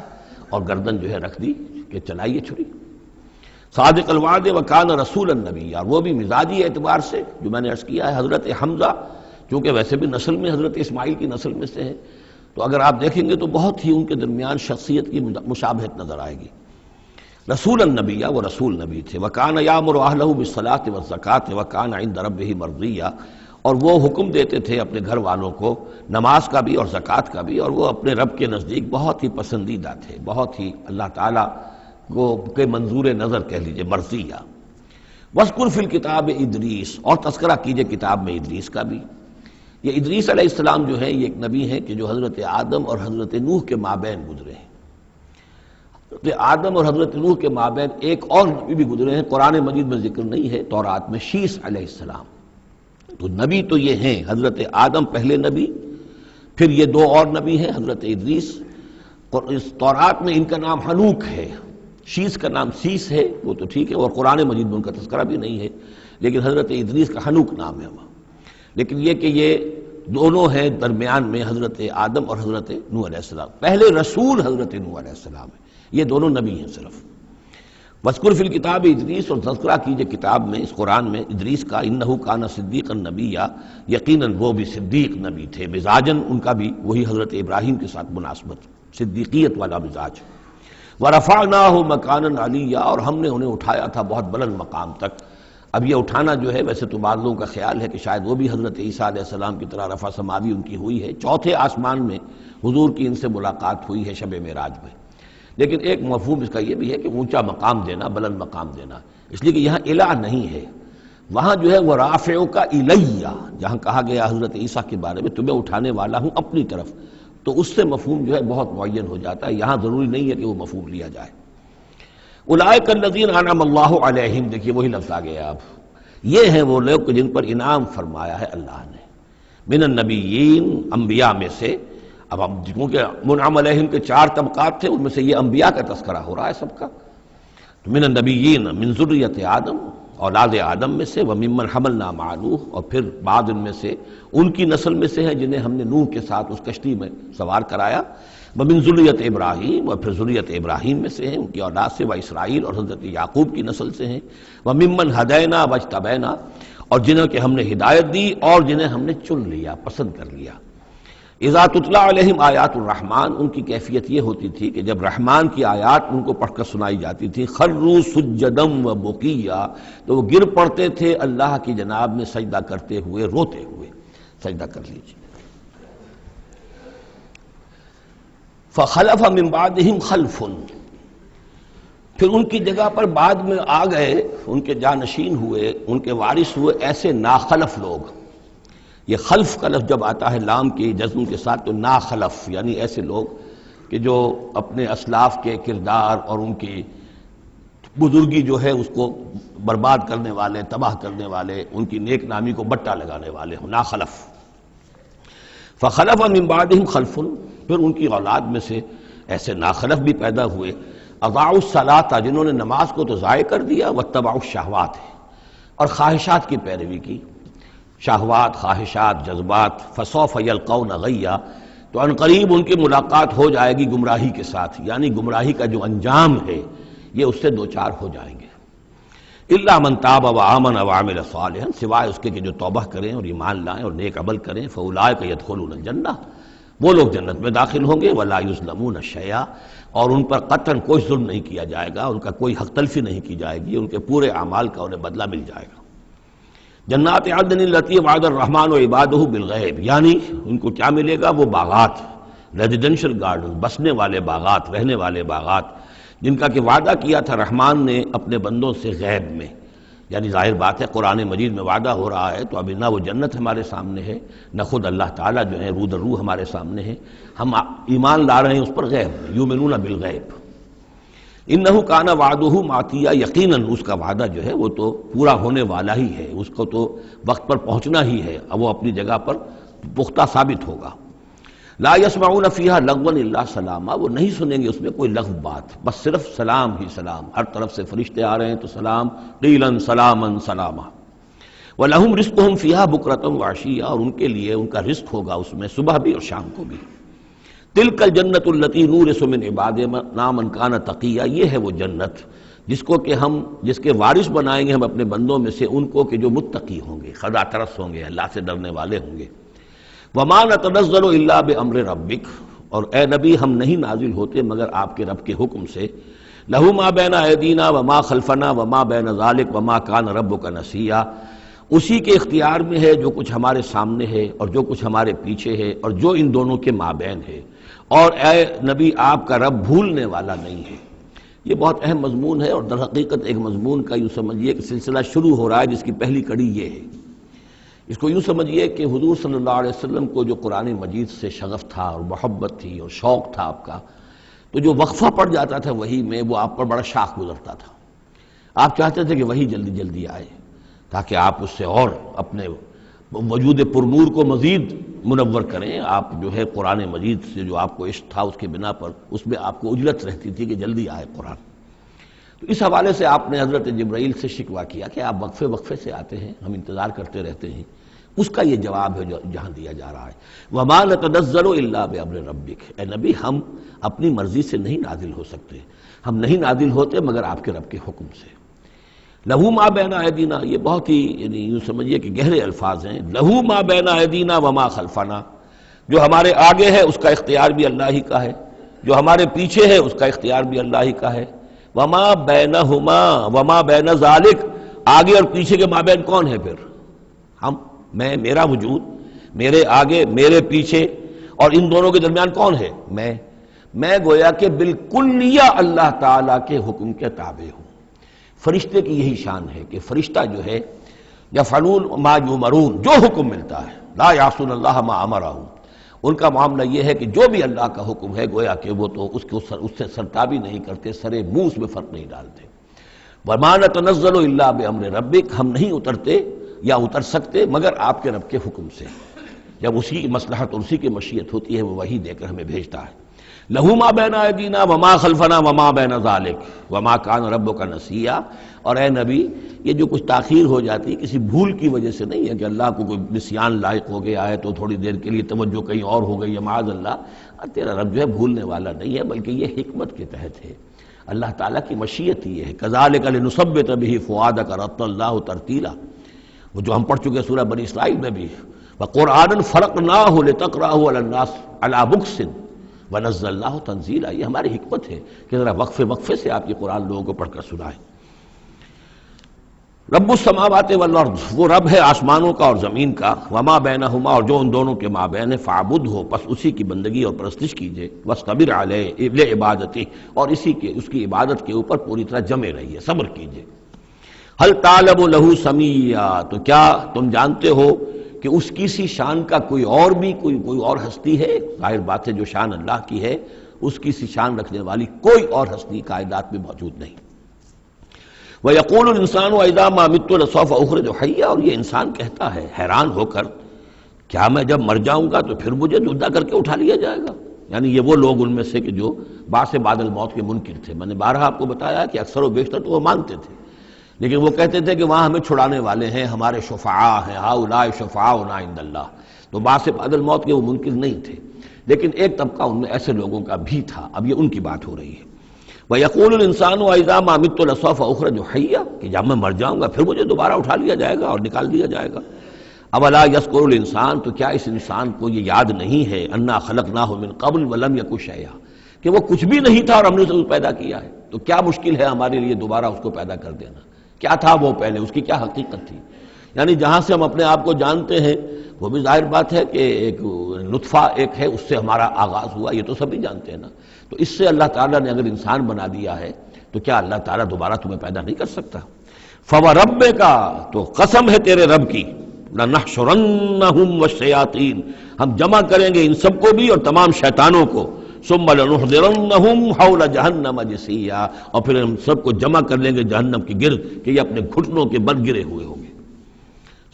اور گردن جو ہے رکھ دی کہ چلائیے چھری۔ صادق الوعد وکان رسول النبی، اور وہ بھی مزاجی اعتبار سے جو میں نے عرض کیا ہے، حضرت حمزہ چونکہ ویسے بھی نسل میں حضرت اسماعیل کی نسل میں سے ہیں، تو اگر آپ دیکھیں گے تو بہت ہی ان کے درمیان شخصیت کی مشابہت نظر آئے گی۔ رسول النبی، وہ رسول نبی تھے۔ وکان یامر اہلہ بالصلاۃ والزکاۃ وکان عند ربہ مرضیہ، اور وہ حکم دیتے تھے اپنے گھر والوں کو نماز کا بھی اور زکوٰۃ کا بھی، اور وہ اپنے رب کے نزدیک بہت ہی پسندیدہ تھے، بہت ہی اللہ تعالیٰ کو کے منظور نظر کہہ لیجئے، مرضیہ۔ وَاذْكُرْ فِي الْكِتَابِ ادریس، اور تذکرہ کیجئے کتاب میں ادریس کا بھی۔ یہ ادریس علیہ السلام جو ہیں یہ ایک نبی ہیں کہ جو حضرت آدم اور حضرت نوح کے مابین گزرے ہیں۔ حضرت آدم اور حضرت نوح کے مابین ایک اور نبی بھی گزرے ہیں، قرآن مجید میں ذکر نہیں ہے، تورات میں، شیس علیہ السلام۔ تو نبی تو یہ ہیں، حضرت آدم پہلے نبی، پھر یہ دو اور نبی ہیں حضرت ادریس۔ اس تورات میں ان کا نام حنوک ہے، شیس کا نام سیس ہے، وہ تو ٹھیک ہے، اور قرآن مجید میں ان کا تذکرہ بھی نہیں ہے، لیکن حضرت ادریس کا حنوک نام ہے وہاں۔ لیکن یہ کہ یہ دونوں ہیں درمیان میں حضرت آدم اور حضرت نوح علیہ السلام، پہلے رسول حضرت نوح علیہ السلام ہے، یہ دونوں نبی ہیں صرف۔ وَاذْكُرْ فِي الْكِتَابِ ادریس، اور تذکرہ کیجئے کتاب میں، اس قرآن میں، ادریس کا، اِنَّهُ كَانَ صِدِّيقًا نَبِيًّا، یقیناً وہ بھی صدیق نبی تھے، مزاجاً ان کا بھی وہی حضرت ابراہیم کے ساتھ مناسبت، صدیقیت والا مزاج۔ وَرَفَعْنَاهُ مَكَانًا عَلِيًّا، اور ہم نے انہیں اٹھایا تھا بہت بلند مقام تک۔ اب یہ اٹھانا جو ہے ویسے تو بعض لوگوں کا خیال ہے کہ شاید وہ بھی حضرت عیسیٰ علیہ السلام کی طرح رفع سماوی ان کی ہوئی ہے، چوتھے آسمان میں حضور کی ان سے ملاقات ہوئی ہے شب معراج میں، لیکن ایک مفہوم اس کا یہ بھی ہے کہ اونچا مقام دینا، بلند مقام دینا، اس لیے کہ یہاں الہ نہیں ہے، وہاں جو ہے وہ رافعک الیہ، جہاں کہا گیا حضرت عیسیٰ کے بارے میں تمہیں اٹھانے والا ہوں اپنی طرف، تو اس سے مفہوم جو ہے بہت معین ہو جاتا ہے، یہاں ضروری نہیں ہے کہ وہ مفہوم لیا جائے۔ اولئک الذین انعم اللہ علیہم، دیکھیے وہی لفظ آ گیا اب، یہ ہیں وہ لوگ جن پر انعام فرمایا ہے اللہ نے، من النبیین، انبیاء میں سے۔ اب ہم کیونکہ منعم علیہم کے 4 طبقات تھے، ان میں سے یہ انبیاء کا تذکرہ ہو رہا ہے سب کا، تو من النبیین من ذریت آدم، اولاد آدم میں سے، وممن حملنا مع نوح، اور پھر بعض ان میں سے ان کی نسل میں سے ہیں جنہیں ہم نے نوح کے ساتھ اس کشتی میں سوار کرایا، ومن ذریت ابراہیم، اور پھر ذریت ابراہیم میں سے ہیں، ان کی اولاد سے، و اسرائیل، اور حضرت یعقوب کی نسل سے ہیں، وممن ہدینا واجتبینا، اور جنہیں کہ ہم نے ہدایت دی اور جنہیں ہم نے چن لیا، پسند کر لیا۔ اذا تتلی علیہم آیات الرحمن، ان کی کیفیت یہ ہوتی تھی کہ جب رحمان کی آیات ان کو پڑھ کر سنائی جاتی تھی، خروا سجدا و بکیا، تو وہ گر پڑتے تھے اللہ کی جناب میں سجدہ کرتے ہوئے، روتے ہوئے۔ سجدہ کر لیجیے۔ فخلف من بعدہم خلف، پھر ان کی جگہ پر بعد میں آ گئے، ان کے جانشین ہوئے، ان کے وارث ہوئے ایسے ناخلف لوگ۔ یہ خلف کا لفظ جب آتا ہے لام کی جزم کے ساتھ تو ناخلف، یعنی ایسے لوگ کہ جو اپنے اسلاف کے کردار اور ان کی بزرگی جو ہے اس کو برباد کرنے والے، تباہ کرنے والے، ان کی نیک نامی کو بٹا لگانے والے ہوں، ناخلف۔ فخلف من بعدہم خلف، پھر ان کی اولاد میں سے ایسے ناخلف بھی پیدا ہوئے، اضاعوا الصلاۃ، جنہوں نے نماز کو تو ضائع کر دیا، واتبعوا الشہوات، اور خواہشات کی پیروی کی، شہوات، خواہشات، جذبات، فسوف یلقون غیا، تو عنقریب ان کی ملاقات ہو جائے گی گمراہی کے ساتھ، یعنی گمراہی کا جو انجام ہے یہ اس سے دوچار ہو جائیں گے۔ الا من تاب وآمن وعمل صالحا، سوائے اس کے کہ جو توبہ کریں اور ایمان لائیں اور نیک عمل کریں، فاولئک یدخلون الجنہ، وہ لوگ جنت میں داخل ہوں گے، ولا یظلمون شیئا، اور ان پر قطعاً کوئی ظلم نہیں کیا جائے گا، ان کا کوئی حق تلفی نہیں کی جائے گی، ان کے پورے اعمال کا انہیں بدلہ مل جائے گا۔ جنات عدن التی وعد الرحمن وعبادہ بالغیب، یعنی ان کو کیا ملے گا؟ وہ باغات، ریزیڈنشل گارڈن، بسنے والے باغات، رہنے والے باغات، جن کا کہ وعدہ کیا تھا رحمان نے اپنے بندوں سے غیب میں، یعنی ظاہر بات ہے قرآن مجید میں وعدہ ہو رہا ہے تو ابھی نہ وہ جنت ہمارے سامنے ہے، نہ خود اللہ تعالیٰ جو ہے روح در روح ہمارے سامنے ہے، ہم ایمان لا رہے ہیں اس پر غیب، یؤمنون بالغیب۔ انہ کان وعدہ ماتیا، یقیناً اس کا وعدہ جو ہے وہ تو پورا ہونے والا ہی ہے، اس کو تو وقت پر پہنچنا ہی ہے، اب وہ اپنی جگہ پر پختہ ثابت ہوگا۔ لا یسمعون فیہا لغوا الا سلاما، وہ نہیں سنیں گے اس میں کوئی لغو بات، بس صرف سلام ہی سلام، ہر طرف سے فرشتے آ رہے ہیں تو سلام، قیلا سلاما سلاما۔ وَلَهُمْ رِزْقُهُمْ فِيهَا بُكْرَةً وَعَشِيًّا، اور ان کے لیے ان کا رزق ہوگا اس میں صبح بھی اور شام کو بھی۔ تِلْكَ الْجَنَّةُ الَّتِي نُورِثُ مِنْ عِبَادِنَا مَنْ كَانَ تَقِيًّا، یہ ہے وہ جنت جس کو کہ ہم جس کے وارث بنائیں گے ہم اپنے بندوں میں سے ان کو کہ جو متقی ہوں گے، خدا ترس ہوں گے، اللہ سے ڈرنے والے ہوں گے۔ وَمَا نَتَنَزَّلُ إِلَّا بِأَمْرِ رَبِّكَ، اور اے نبی ہم نہیں نازل ہوتے مگر آپ کے رب کے حکم سے۔ لَهُ مَا بَيْنَ أَيْدِينَا وَمَا خَلْفَنَا وَمَا بَيْنَ ذَلِكَ وَمَا كَانَ رَبُّكَ نَسِيًّا، اسی کے اختیار میں ہے جو کچھ ہمارے سامنے ہے اور جو کچھ ہمارے پیچھے ہے اور جو ان دونوں کے مابین ہے، اور اے نبی آپ کا رب بھولنے والا نہیں ہے۔ یہ بہت اہم مضمون ہے، اور در حقیقت ایک مضمون کا یوں سمجھیے کہ سلسلہ شروع ہو رہا ہے جس کی پہلی کڑی یہ ہے۔ اس کو یوں سمجھیے کہ حضور صلی اللہ علیہ وسلم کو جو قرآن مجید سے شغف تھا اور محبت تھی اور شوق تھا آپ کا، تو جو وقفہ پڑ جاتا تھا وہی میں، وہ آپ پر بڑا شاخ گزرتا تھا۔ آپ چاہتے تھے کہ وہی جلدی جلدی آئے تاکہ آپ اس سے اور اپنے وجود پرنور کو مزید منور کریں۔ آپ جو ہے قرآن مجید سے جو آپ کو عشق تھا اس کے بنا پر اس میں آپ کو اجلت رہتی تھی کہ جلدی آئے قرآن۔ تو اس حوالے سے آپ نے حضرت جبرائیل سے شکوہ کیا کہ آپ وقفے وقفے سے آتے ہیں، ہم انتظار کرتے رہتے ہیں۔ اس کا یہ جواب ہے جو جہاں دیا جا رہا ہے، وَمَا نَتَنَزَّلُ إِلَّا بِأَمْرِ رَبِّكَ، اے نبی ہم اپنی مرضی سے نہیں نازل ہو سکتے، ہم نہیں نازل ہوتے مگر آپ کے رب کے حکم سے۔ لَهُ مَا بَيْنَ أَيْدِينَا، یہ بہت ہی یعنی یوں سمجھیے کہ گہرے الفاظ ہیں۔ لَهُ مَا بَيْنَ أَيْدِينَا وَمَا خَلْفَنَا، جو ہمارے آگے ہے اس کا اختیار بھی اللہ ہی کا ہے، جو ہمارے پیچھے ہے اس کا اختیار بھی اللہ ہی کا ہے۔ وَمَا بَيْنَهُمَا وَمَا بَيْنَ ذَلِكَ، آگے اور پیچھے کے مابین کون ہے پھر؟ ہم، میں، میرا وجود، میرے آگے میرے پیچھے، اور ان دونوں کے درمیان کون ہے؟ میں گویا کہ بالکلیہ اللہ تعالیٰ کے حکم کے تابع ہوں۔ فرشتے کی یہی شان ہے کہ فرشتہ جو ہے یفعلون ما یؤمرون، جو حکم ملتا ہے، لا یعصون اللہ ما امرہم، ان کا معاملہ یہ ہے کہ جو بھی اللہ کا حکم ہے گویا کہ وہ تو اس سے سرتابی نہیں کرتے، سرے منہ اس میں فرق نہیں ڈالتے۔ وَمَا نَتَنَزَّلُ إِلَّا بِأَمْرِ رَبِّكَ، ہم نہیں اترتے یا اتر سکتے مگر آپ کے رب کے حکم سے، جب اسی کی مصلحت اور اسی کی مشیت ہوتی ہے وہ وحی دے کر ہمیں بھیجتا ہے۔ لَهُ مَا بَيْنَ أَيْدِينَا وَمَا خَلْفَنَا وَمَا بَيْنَ ذَلِكَ وَمَا كَانَ رَبُّكَ نَسِيًّا، اور اے نبی یہ جو کچھ تاخیر ہو جاتی ہے کسی بھول کی وجہ سے نہیں ہے کہ اللہ کو کوئی نسیان لائق ہو گیا ہے تو تھوڑی دیر کے لیے توجہ کہیں اور ہو گئی ہے، معاذ اللہ، تیرا رب جو ہے بھولنے والا نہیں ہے بلکہ یہ حکمت کے تحت ہے، اللہ تعالیٰ کی مشیت ہی ہے۔ كَذَلِكَ لِنُثَبِّتَ بِهِ فُؤَادَكَ رَتَّلْنَاهُ تَرْتِيلًا، وہ جو ہم پڑھ چکے سورہ بنی اسرائیل میں بھی، وَقُرْآنًا فَرَقْنَاهُ لِتَقْرَأَهُ عَلَى النَّاسِ عَلَى مُكْثٍ وَنَزَّلْنَاهُ تَنزِيلًا، یہ ہماری حکمت ہے کہ ذرا وقفے وقفے سے آپ یہ قرآن لوگوں کو پڑھ کر سنائیں۔ رب السماوات والارض، وہ رب ہے آسمانوں کا اور زمین کا، وما بینہما، اور جو ان دونوں کے مابین ہے، فاعبدہ، پس اسی کی بندگی اور پرستش کیجئے، واصطبر علیہ لعبادتہ، اور اس کی عبادت کے اوپر پوری طرح جمے رہیے، صبر کیجئے۔ هل تعلم له سمیا، تو کیا تم جانتے ہو کہ اس کی سی شان کا کوئی اور ہستی ہے؟ ظاہر بات ہے جو شان اللہ کی ہے اس کی سی شان رکھنے والی کوئی اور ہستی کائنات میں موجود نہیں۔ وَيَقُولُ الْإِنسَانُ وَإِذَا مَا مِتُّ لَسَوْفَ أُخْرَجُ حَيًّا، اور یہ انسان کہتا ہے حیران ہو کر، کیا میں جب مر جاؤں گا تو پھر مجھے زندہ کر کے اٹھا لیا جائے گا؟ یعنی یہ وہ لوگ ان میں سے کہ جو بعث بعد الموت کے منکر تھے۔ میں نے بارہا آپ کو بتایا کہ اکثر و بیشتر تو وہ مانتے تھے، لیکن وہ کہتے تھے کہ وہاں ہمیں چھڑانے والے ہیں، ہمارے شفعاء ہیں، ہؤلاء شفعاؤنا عند اللہ، تو بعث بعد الموت کے وہ منکر نہیں تھے، لیکن ایک طبقہ ان میں ایسے لوگوں کا بھی تھا۔ اب یہ ان کی بات ہو رہی ہے۔ وَيَقُولُ الْإِنسَانُ وَإِذَا مَا مِتُّ لَسَوْفَ أُخْرَجُ حَيًّا، کہ جب میں مر جاؤں گا پھر مجھے دوبارہ اٹھا لیا جائے گا اور نکال دیا جائے گا۔ أَوَلَا يَذْكُرُ الْإِنسَانُ، تو کیا اس انسان کو یہ یاد نہیں ہے، أَنَّا خَلَقْنَاهُ مِن قَبْلُ وَلَمْ يَكُ شَيْئًا، کہ وہ کچھ بھی نہیں تھا اور ہم نے اسے پیدا کیا ہے، تو کیا مشکل ہے ہمارے لیے دوبارہ اس کو پیدا کر دینا؟ کیا تھا وہ پہلے، اس کی کیا حقیقت تھی؟ یعنی جہاں سے ہم اپنے آپ کو جانتے ہیں وہ بھی ظاہر بات ہے کہ ایک نطفہ ایک ہے، اس سے ہمارا آغاز ہوا، یہ تو سبھی جانتے ہیں نا۔ تو اس سے اللہ تعالیٰ نے اگر انسان بنا دیا ہے تو کیا اللہ تعالیٰ دوبارہ تمہیں پیدا نہیں کر سکتا؟ فوربک، تو قسم ہے تیرے رب کی، لنحشرنہم والشیاطین، ہم جمع کریں گے ان سب کو بھی اور تمام شیطانوں کو، ثم لنحضرنہم حول جہنم جثیا، اور پھر ہم سب کو جمع کر لیں گے جہنم کے گرد کہ یہ اپنے گھٹنوں کے بل گرے ہوئے ہوں گے،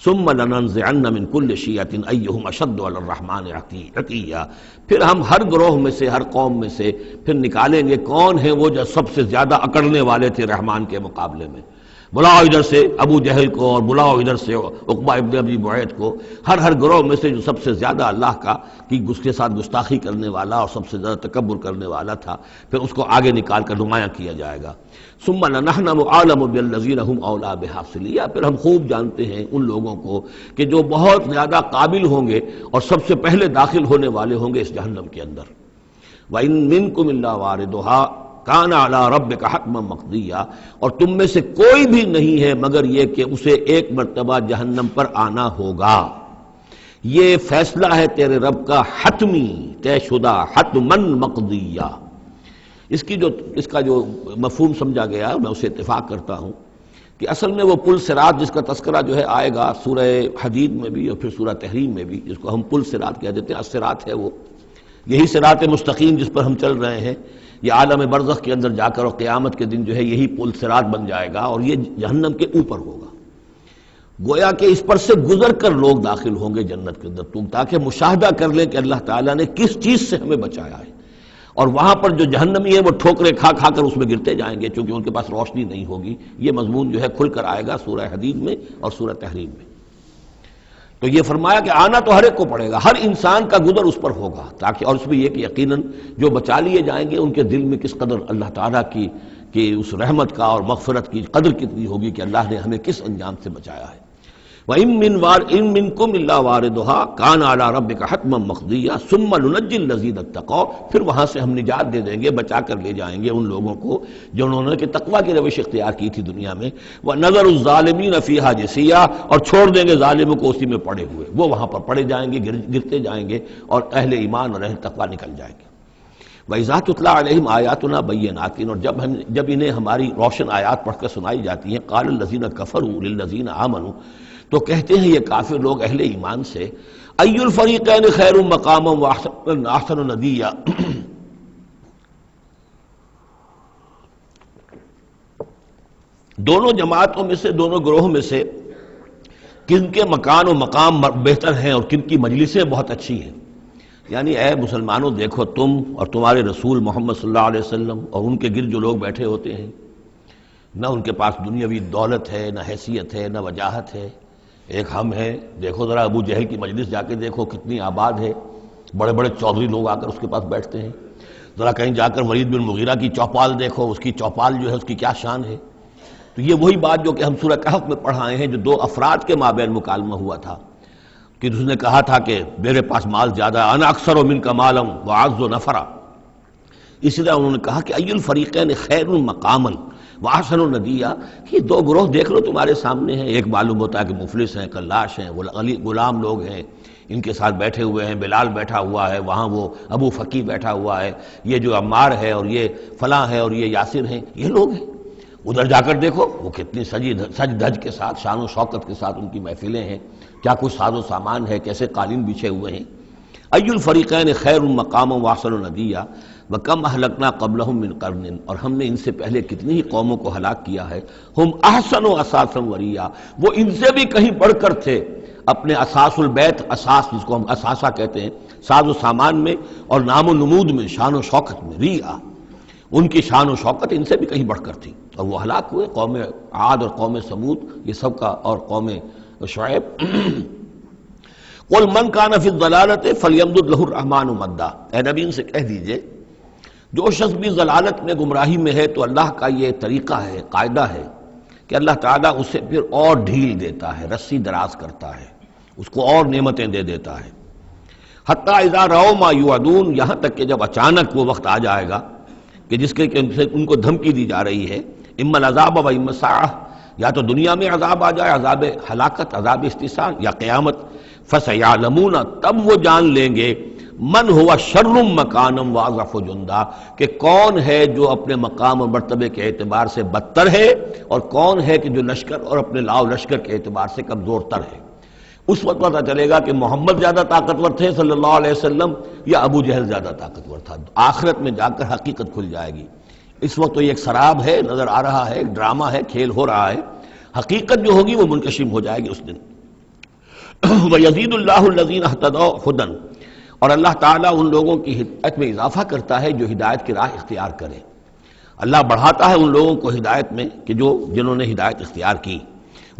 ثم لننزعن من كل شیعۃ ایہم اشد علی الرحمن عتیا، پھر ہم ہر گروہ میں سے، ہر قوم میں سے پھر نکالیں گے کون ہیں وہ جو سب سے زیادہ اکڑنے والے تھے رحمان کے مقابلے میں، بلاؤ ادھر سے ابو جہل کو اور بلاؤ ادھر سے عقبہ ابن ابی معیط کو، ہر گروہ میں سے جو سب سے زیادہ اللہ کا کی اس کے ساتھ گستاخی کرنے والا اور سب سے زیادہ تکبر کرنے والا تھا، پھر اس کو آگے نکال کر نمایاں کیا جائے گا۔ ثم لنحن اعلم بالذین هم اولی بها صلیہ، پھر ہم خوب جانتے ہیں ان لوگوں کو کہ جو بہت زیادہ قابل ہوں گے اور سب سے پہلے داخل ہونے والے ہوں گے اس جہنم کے اندر۔ وَإِن مِّنكُمْ إِلَّا وَارِدُهَا کان علی ربک حتما مقضیا، اور تم میں سے کوئی بھی نہیں ہے مگر یہ کہ اسے ایک مرتبہ جہنم پر آنا ہوگا، یہ فیصلہ ہے تیرے رب کا حتمی، طے شدہ، حتمن مقضیہ۔ اس کا جو مفہوم سمجھا گیا میں اسے اتفاق کرتا ہوں کہ اصل میں وہ پل صراط جس کا تذکرہ جو ہے آئے گا سورہ حدید میں بھی اور پھر سورہ تحریم میں بھی، جس کو ہم پل صراط کہہ دیتے ہیں، الصراط ہے وہ، یہی صراط مستقیم جس پر ہم چل رہے ہیں، یہ عالم برزخ کے اندر جا کر اور قیامت کے دن جو ہے یہی پل صراط بن جائے گا اور یہ جہنم کے اوپر ہوگا، گویا کہ اس پر سے گزر کر لوگ داخل ہوں گے جنت کے اندر، تاکہ مشاہدہ کر لیں کہ اللہ تعالیٰ نے کس چیز سے ہمیں بچایا ہے، اور وہاں پر جو جہنمی ہے وہ ٹھوکریں کھا کھا کر اس میں گرتے جائیں گے چونکہ ان کے پاس روشنی نہیں ہوگی۔ یہ مضمون جو ہے کھل کر آئے گا سورہ حدید میں اور سورہ تحریم میں۔ تو یہ فرمایا کہ آنا تو ہر ایک کو پڑے گا، ہر انسان کا گزر اس پر ہوگا، تاکہ اور اس میں یہ کہ یقیناً جو بچا لیے جائیں گے ان کے دل میں کس قدر اللہ تعالیٰ کی اس رحمت کا اور مغفرت کی قدر کتنی ہوگی کہ اللہ نے ہمیں کس انجام سے بچایا ہے۔ وَإِن مِّنكُمْ إِلَّا وَارِدُهَا كَانَ عَلَىٰ رَبِّكَ حَتْمًا مَقْضِيًّا ثُمَّ نُنَجِّي الَّذِينَ اتَّقَوْا، پھر وہاں سے ہم نجات دے دیں گے، بچا کر لے جائیں گے ان لوگوں کو جنہوں نے کہ تقویٰ کی روش اختیار کی تھی دنیا میں، وَنَذَرُ الظَّالِمِينَ فِيهَا جِثِيًّا، اور چھوڑ دیں گے ظالموں کو اسی میں پڑے ہوئے، وہ وہاں پر پڑے جائیں گے، گرتے جائیں گے اور اہل ایمان اور اہل تقویٰ نکل جائیں گے۔ وَإِذَا تُتْلَىٰ عَلَيْهِمْ آيَاتُنَا بَيِّنَاتٍ، اور جب انہیں ہماری روشن آیات پڑھ کر سنائی جاتی ہیں، قَالَ الَّذِينَ كَفَرُوا لِلَّذِينَ آمَنُوا، تو کہتے ہیں یہ کافر لوگ اہل ایمان سے، اَيُّ الْفَرِيقَيْنِ خَيْرٌ مَقَامًا وَأَحْسَنُ نَدِيًّا، دونوں جماعتوں میں سے، دونوں گروہ میں سے کن کے مکان و مقام بہتر ہیں اور کن کی مجلسیں بہت اچھی ہیں۔ یعنی اے مسلمانوں دیکھو تم اور تمہارے رسول محمد صلی اللہ علیہ وسلم اور ان کے گرد جو لوگ بیٹھے ہوتے ہیں، نہ ان کے پاس دنیاوی دولت ہے، نہ حیثیت ہے، نہ وجاہت ہے، ایک ہم ہیں، دیکھو ذرا ابو جہل کی مجلس جا کے دیکھو کتنی آباد ہے، بڑے بڑے چودھری لوگ آ کر اس کے پاس بیٹھتے ہیں، ذرا کہیں جا کر ولید بن مغیرہ کی چوپال دیکھو، اس کی چوپال جو ہے اس کی کیا شان ہے۔ تو یہ وہی بات جو کہ ہم سورہ کہف میں پڑھائے ہیں، جو دو افراد کے مابین مکالمہ ہوا تھا کہ اس نے کہا تھا کہ میرے پاس مال زیادہ ہے، انا اکثر منک مالا واعز نفرا، اسی طرح انہوں نے کہا کہ ای الفریقین خیر مقاما واحسن ندیا، یہ دو گروہ دیکھ لو تمہارے سامنے ہیں، ایک معلوم ہوتا ہے کہ مفلس ہیں، کلاش ہیں، غلام لوگ ہیں، ان کے ساتھ بیٹھے ہوئے ہیں، بلال بیٹھا ہوا ہے، وہاں وہ ابو فقی بیٹھا ہوا ہے، یہ جو عمار ہے اور یہ فلاں ہے اور یہ یاسر ہیں، یہ لوگ ہیں۔ ادھر جا کر دیکھو وہ کتنی سج دھج کے ساتھ، شان و شوکت کے ساتھ ان کی محفلیں ہیں، کیا کچھ ساز و سامان ہے، کیسے قالین بچھے ہوئے ہیں۔ ای الفریقین خیر مقاما واحسن ندیا وکم اہلکنا قبلہم من قرن، اور ہم نے ان سے پہلے کتنی ہی قوموں کو ہلاک کیا ہے، ہم احسن و اساسا وریا، وہ ان سے بھی کہیں بڑھ کر تھے اپنے اساس البیت، اساس جس کو ہم اثاثہ کہتے ہیں، ساز و سامان میں اور نام و نمود میں، شان و شوکت میں، ریا، ان کی شان و شوکت ان سے بھی کہیں بڑھ کر تھی، اور وہ ہلاک ہوئے، قوم عاد اور قوم سمود یہ سب کا، اور قوم شعیب۔ قل من کان فی الضلالۃ فلیمدد لہ الرحمن مدا، اے نبی ان سے کہہ دیجئے جو شخص بھی ضلالت میں، گمراہی میں ہے، تو اللہ کا یہ طریقہ ہے، قاعدہ ہے کہ اللہ تعالیٰ اسے پھر اور ڈھیل دیتا ہے، رسی دراز کرتا ہے، اس کو اور نعمتیں دے دیتا ہے۔ حتیٰ اذا رأوا ما یوعدون، یہاں تک کہ جب اچانک وہ وقت آ جائے گا کہ جس کے ان کو دھمکی دی جا رہی ہے، اما العذاب و اما الساعہ، یا تو دنیا میں عذاب آ جائے، عذاب ہلاکت، عذاب استحصال، یا قیامت، فسیعلمون، تب وہ جان لیں گے، من ہوا شر مکانم واضعف جندا، کہ کون ہے جو اپنے مقام اور مرتبے کے اعتبار سے بدتر ہے اور کون ہے کہ جو لشکر اور اپنے لاؤ لشکر کے اعتبار سے کمزور تر ہے۔ اس وقت پتہ چلے گا کہ محمد زیادہ طاقتور تھے صلی اللہ علیہ وسلم یا ابو جہل زیادہ طاقتور تھا۔ آخرت میں جا کر حقیقت کھل جائے گی۔ اس وقت تو یہ ایک سراب ہے، نظر آ رہا ہے، ایک ڈرامہ ہے، کھیل ہو رہا ہے، حقیقت جو ہوگی وہ منکشف ہو جائے گی اس دن۔ وَيَزِيدُ اللَّهُ الَّذِينَ اهْتَدَوْا هُدًى، اور اللہ تعالیٰ ان لوگوں کی ہدایت میں اضافہ کرتا ہے جو ہدایت کی راہ اختیار کریں۔ اللہ بڑھاتا ہے ان لوگوں کو ہدایت میں کہ جنہوں نے ہدایت اختیار کی۔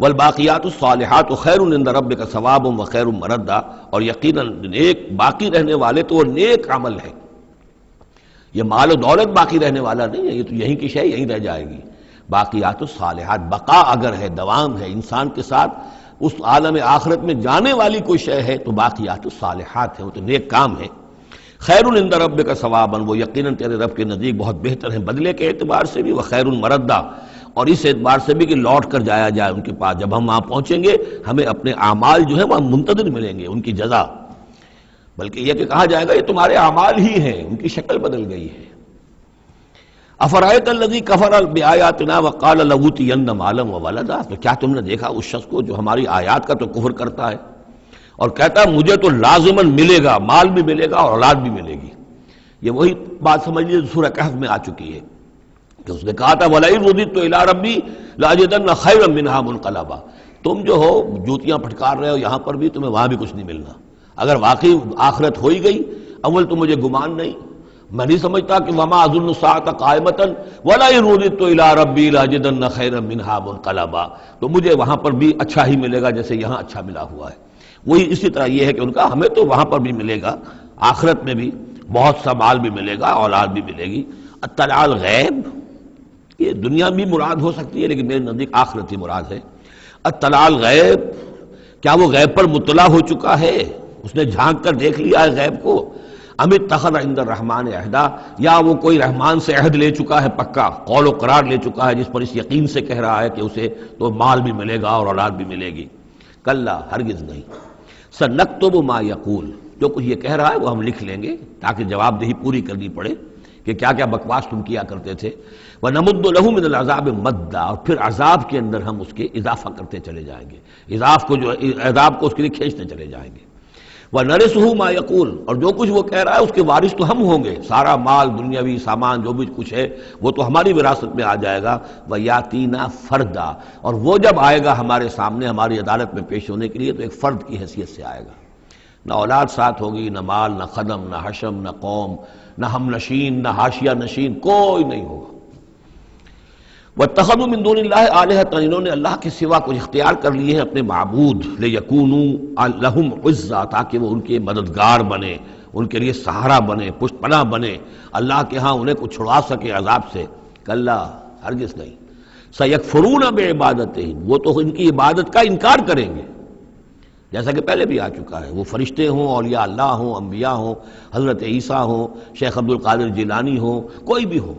والباقیات الصالحات خیر عند ربک ثواب وخیر مردا، اور یقیناً نیک باقی رہنے والے تو وہ نیک عمل ہے۔ یہ مال و دولت باقی رہنے والا نہیں ہے، یہ تو یہیں کی شے یہیں رہ جائے گی۔ باقیات الصالحات، بقا اگر ہے، دوام ہے، انسان کے ساتھ اس عالم آخرت میں جانے والی کوئی شے ہے تو باقیات الصالحات ہے، وہ تو نیک کام ہے۔ خیر عند ربک ثوابا، وہ یقیناً تیرے رب کے نزدیک بہت بہتر ہیں بدلے کے اعتبار سے بھی، وخیر مردا، اور اس اعتبار سے بھی کہ لوٹ کر جایا جائے ان کے پاس۔ جب ہم وہاں پہنچیں گے ہمیں اپنے اعمال جو ہے وہاں منتظر ملیں گے، ان کی جزا، بلکہ یہ کہ کہا جائے گا یہ تمہارے اعمال ہی ہیں، ان کی شکل بدل گئی ہے۔ افرأیت الذی کفر بآیاتنا وقال لأوتین مالا وولدا، تو کیا تم نے دیکھا اس شخص کو جو ہماری آیات کا تو کفر کرتا ہے اور کہتا ہے مجھے تو لازماً ملے گا، مال بھی ملے گا اور اولاد بھی ملے گی۔ یہ وہی بات سمجھ لیجیے سورہ کہف میں آ چکی ہے کہ اس نے کہا تھا وَلَئِن رُدِدتُّ إِلَىٰ رَبِّي لَأَجِدَنَّ خَيْرًا مِنْهَا مُنْقَلَبًا، تم جو ہو جوتیاں پھٹکار رہے ہو یہاں پر بھی، تمہیں وہاں بھی کچھ نہیں ملنا۔ اگر واقعی آخرت ہو ہی گئی، اول تو مجھے گمان نہیں، میں نہیں سمجھتا کہ وَمَا أَظُنُّ السَّاعَةَ قَائِمَةً وَلَئِن رُدِدتُّ إِلَىٰ رَبِّي لَأَجِدَنَّ خَيْرًا مِنْهَا مُنْقَلَبًا، تو مجھے وہاں پر بھی اچھا ہی ملے گا جیسے یہاں اچھا ملا ہوا ہے۔ وہی اسی طرح یہ ہے کہ ان کا ہمیں تو وہاں پر بھی ملے گا، آخرت میں بھی بہت سا مال بھی ملے گا، اولاد بھی ملے گی۔ اطلاع الغیب، یہ دنیا بھی مراد ہو سکتی ہے لیکن میرے نزدیک آخرت ہی مراد ہے۔ اطلاع الغیب، کیا وہ غیب پر مطلع ہو چکا ہے، اس نے جھانک کر دیکھ لیا ہے غیب کو؟ ام اتخذ عند الرحمن عہدا، یا وہ کوئی رحمان سے عہد لے چکا ہے، پکا قول و قرار لے چکا ہے جس پر اس یقین سے کہہ رہا ہے کہ اسے تو مال بھی ملے گا اور اولاد بھی ملے گی۔ کلا، ہرگز نہیں۔ سنکتب ما یقول، جو کچھ یہ کہہ رہا ہے وہ ہم لکھ لیں گے تاکہ جواب دہی پوری کرنی پڑے کہ کیا کیا بکواس تم کیا کرتے تھے۔ وَنَمُدُّ لَهُ مِنَ الْعَذَابِ مَدًّا، اور پھر عذاب کے اندر ہم اس کے اضافہ کرتے چلے جائیں گے، عذاب کو اس کے لیے کھینچتے چلے جائیں گے۔ وَنَرِثُهُ مَا يَقُولُ، اور جو کچھ وہ کہہ رہا ہے اس کے وارث تو ہم ہوں گے، سارا مال دنیاوی سامان جو بھی کچھ ہے وہ تو ہماری وراثت میں آ جائے گا۔ وَيَأْتِينَا فَرْدًا، اور وہ جب آئے گا ہمارے سامنے ہماری عدالت میں پیش ہونے کے لیے تو ایک فرد کی حیثیت سے آئے گا، نہ اولاد ساتھ ہوگی، نہ مال، نہ خدم، نہ حشم، نہ قوم، نہ ہم نشین، نہ حاشیہ نشین، کوئی نہیں ہوگا۔ وَاتَّخَذُوا مِن دُونِ اللَّهِ آلِهَةً، انہوں نے اللہ کے سوا کچھ اختیار کر لیے ہیں اپنے معبود، لِيَكُونُوا لَهُمْ عِزًّا، تاکہ وہ ان کے مددگار بنے، ان کے لیے سہارا بنے، پشت پناہ بنے، اللہ کے ہاں انہیں کچھ چھڑا سکے عذاب سے۔ کلا، ہرگز نہیں۔ سَيَكْفُرُونَ بِعِبَادَتِهِمْ، وہ تو ان کی عبادت کا انکار کریں گے، جیسا کہ پہلے بھی آ چکا ہے۔ وہ فرشتے ہوں، اولیاء اللہ ہوں، انبیاء ہوں، حضرت عیسیٰ ہوں، شیخ عبد القادر جیلانی ہوں، کوئی بھی ہو،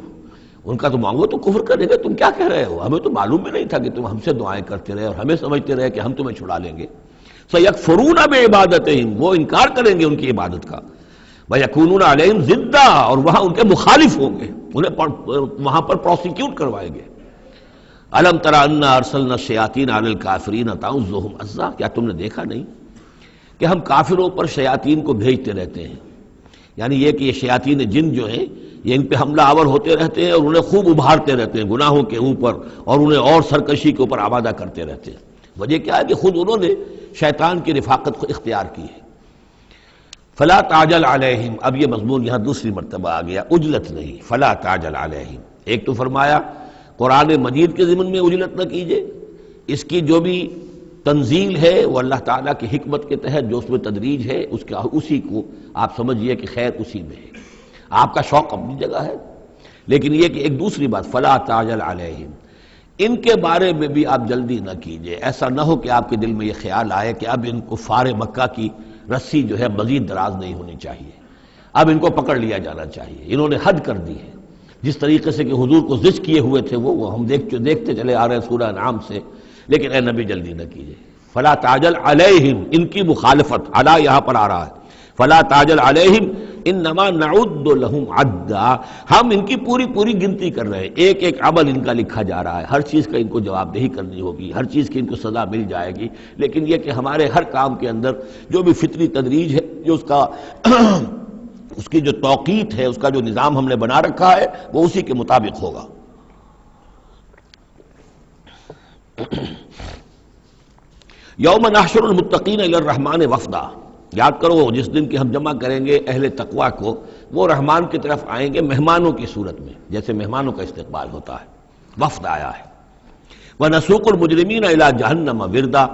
ان کا تو مانگو تو کفر کریں گے، تم کیا کہہ رہے ہو، ہمیں تو معلوم بھی نہیں تھا کہ تم ہم سے دعائیں کرتے رہے اور ہمیں سمجھتے رہے کہ ہم تمہیں چھڑا لیں گے۔ سَيَكْفُرُونَ بِعِبَادَتِهِمْ، وہ انکار کریں گے ان کی عبادت کا۔ وَيَكُونُونَ عَلَيْهِمْ ضِدًّا، اور وہاں ان کے مخالف ہوں گے، انہیں وہاں پر پروسیکیوٹ کروائیں گے۔ أَلَمْ تَرَ أَنَّا أَرْسَلْنَا الشَّيَاطِينَ عَلَى الْكَافِرِينَ تَعُزُّهُمْ عَزًّا، کیا تم نے دیکھا نہیں کہ ہم کافروں پر شیاطین کو بھیجتے رہتے ہیں، یعنی یہ کہ یہ شیاطین جن جو ہیں یہ ان پہ حملہ آور ہوتے رہتے ہیں اور انہیں خوب ابھارتے رہتے ہیں گناہوں کے اوپر، اور انہیں اور سرکشی کے اوپر آمادہ کرتے رہتے ہیں۔ وجہ کیا ہے کہ خود انہوں نے شیطان کی رفاقت کو اختیار کی ہے۔ فلا تعجل علیہم، اب یہ مضمون یہاں دوسری مرتبہ آ گیا، عجلت نہیں، فلا تعجل علیہم۔ ایک تو فرمایا قرآن مجید کے ضمن میں عجلت نہ کیجئے، اس کی جو بھی تنزیل ہے وہ اللہ تعالیٰ کی حکمت کے تحت جو اس میں تدریج ہے اسی کو آپ سمجھیے کہ خیر اسی میں ہے، آپ کا شوق اپنی جگہ ہے، لیکن یہ کہ ایک دوسری بات فلا تعجل علیہم، ان کے بارے میں بھی آپ جلدی نہ کیجئے۔ ایسا نہ ہو کہ آپ کے دل میں یہ خیال آئے کہ اب ان کفار مکہ کی رسی جو ہے مزید دراز نہیں ہونی چاہیے، اب ان کو پکڑ لیا جانا چاہیے، انہوں نے حد کر دی ہے۔ جس طریقے سے کہ حضور کو زج کیے ہوئے تھے وہ ہم دیکھتے چلے آ رہے ہیں سورہ انعام سے، لیکن اے نبی جلدی نہ کیجئے۔ فلا تعجل علیہم، ان کی مخالفت، علی یہاں پر آ رہا ہے، فلا تعجل علیہم انما نعد لہم عدا، ہم ان کی پوری پوری گنتی کر رہے ہیں، ایک ایک عمل ان کا لکھا جا رہا ہے، ہر چیز کا ان کو جواب دہی کرنی ہوگی، ہر چیز کی ان کو سزا مل جائے گی، لیکن یہ کہ ہمارے ہر کام کے اندر جو بھی فطری تدریج ہے، جو اس کی جو توقیت ہے، اس کا جو نظام ہم نے بنا رکھا ہے، وہ اسی کے مطابق ہوگا۔ یوم نحشر المتقین الی الرحمن وفدا، یاد کرو جس دن کی ہم جمع کریں گے اہل تقویٰ کو، وہ رحمان کی طرف آئیں گے مہمانوں کی صورت میں، جیسے مہمانوں کا استقبال ہوتا ہے، وفد آیا ہے۔ وَنَسُوقُ الْمُجْرِمِينَ إِلَىٰ جَهَنَّمَ وِرْدًا،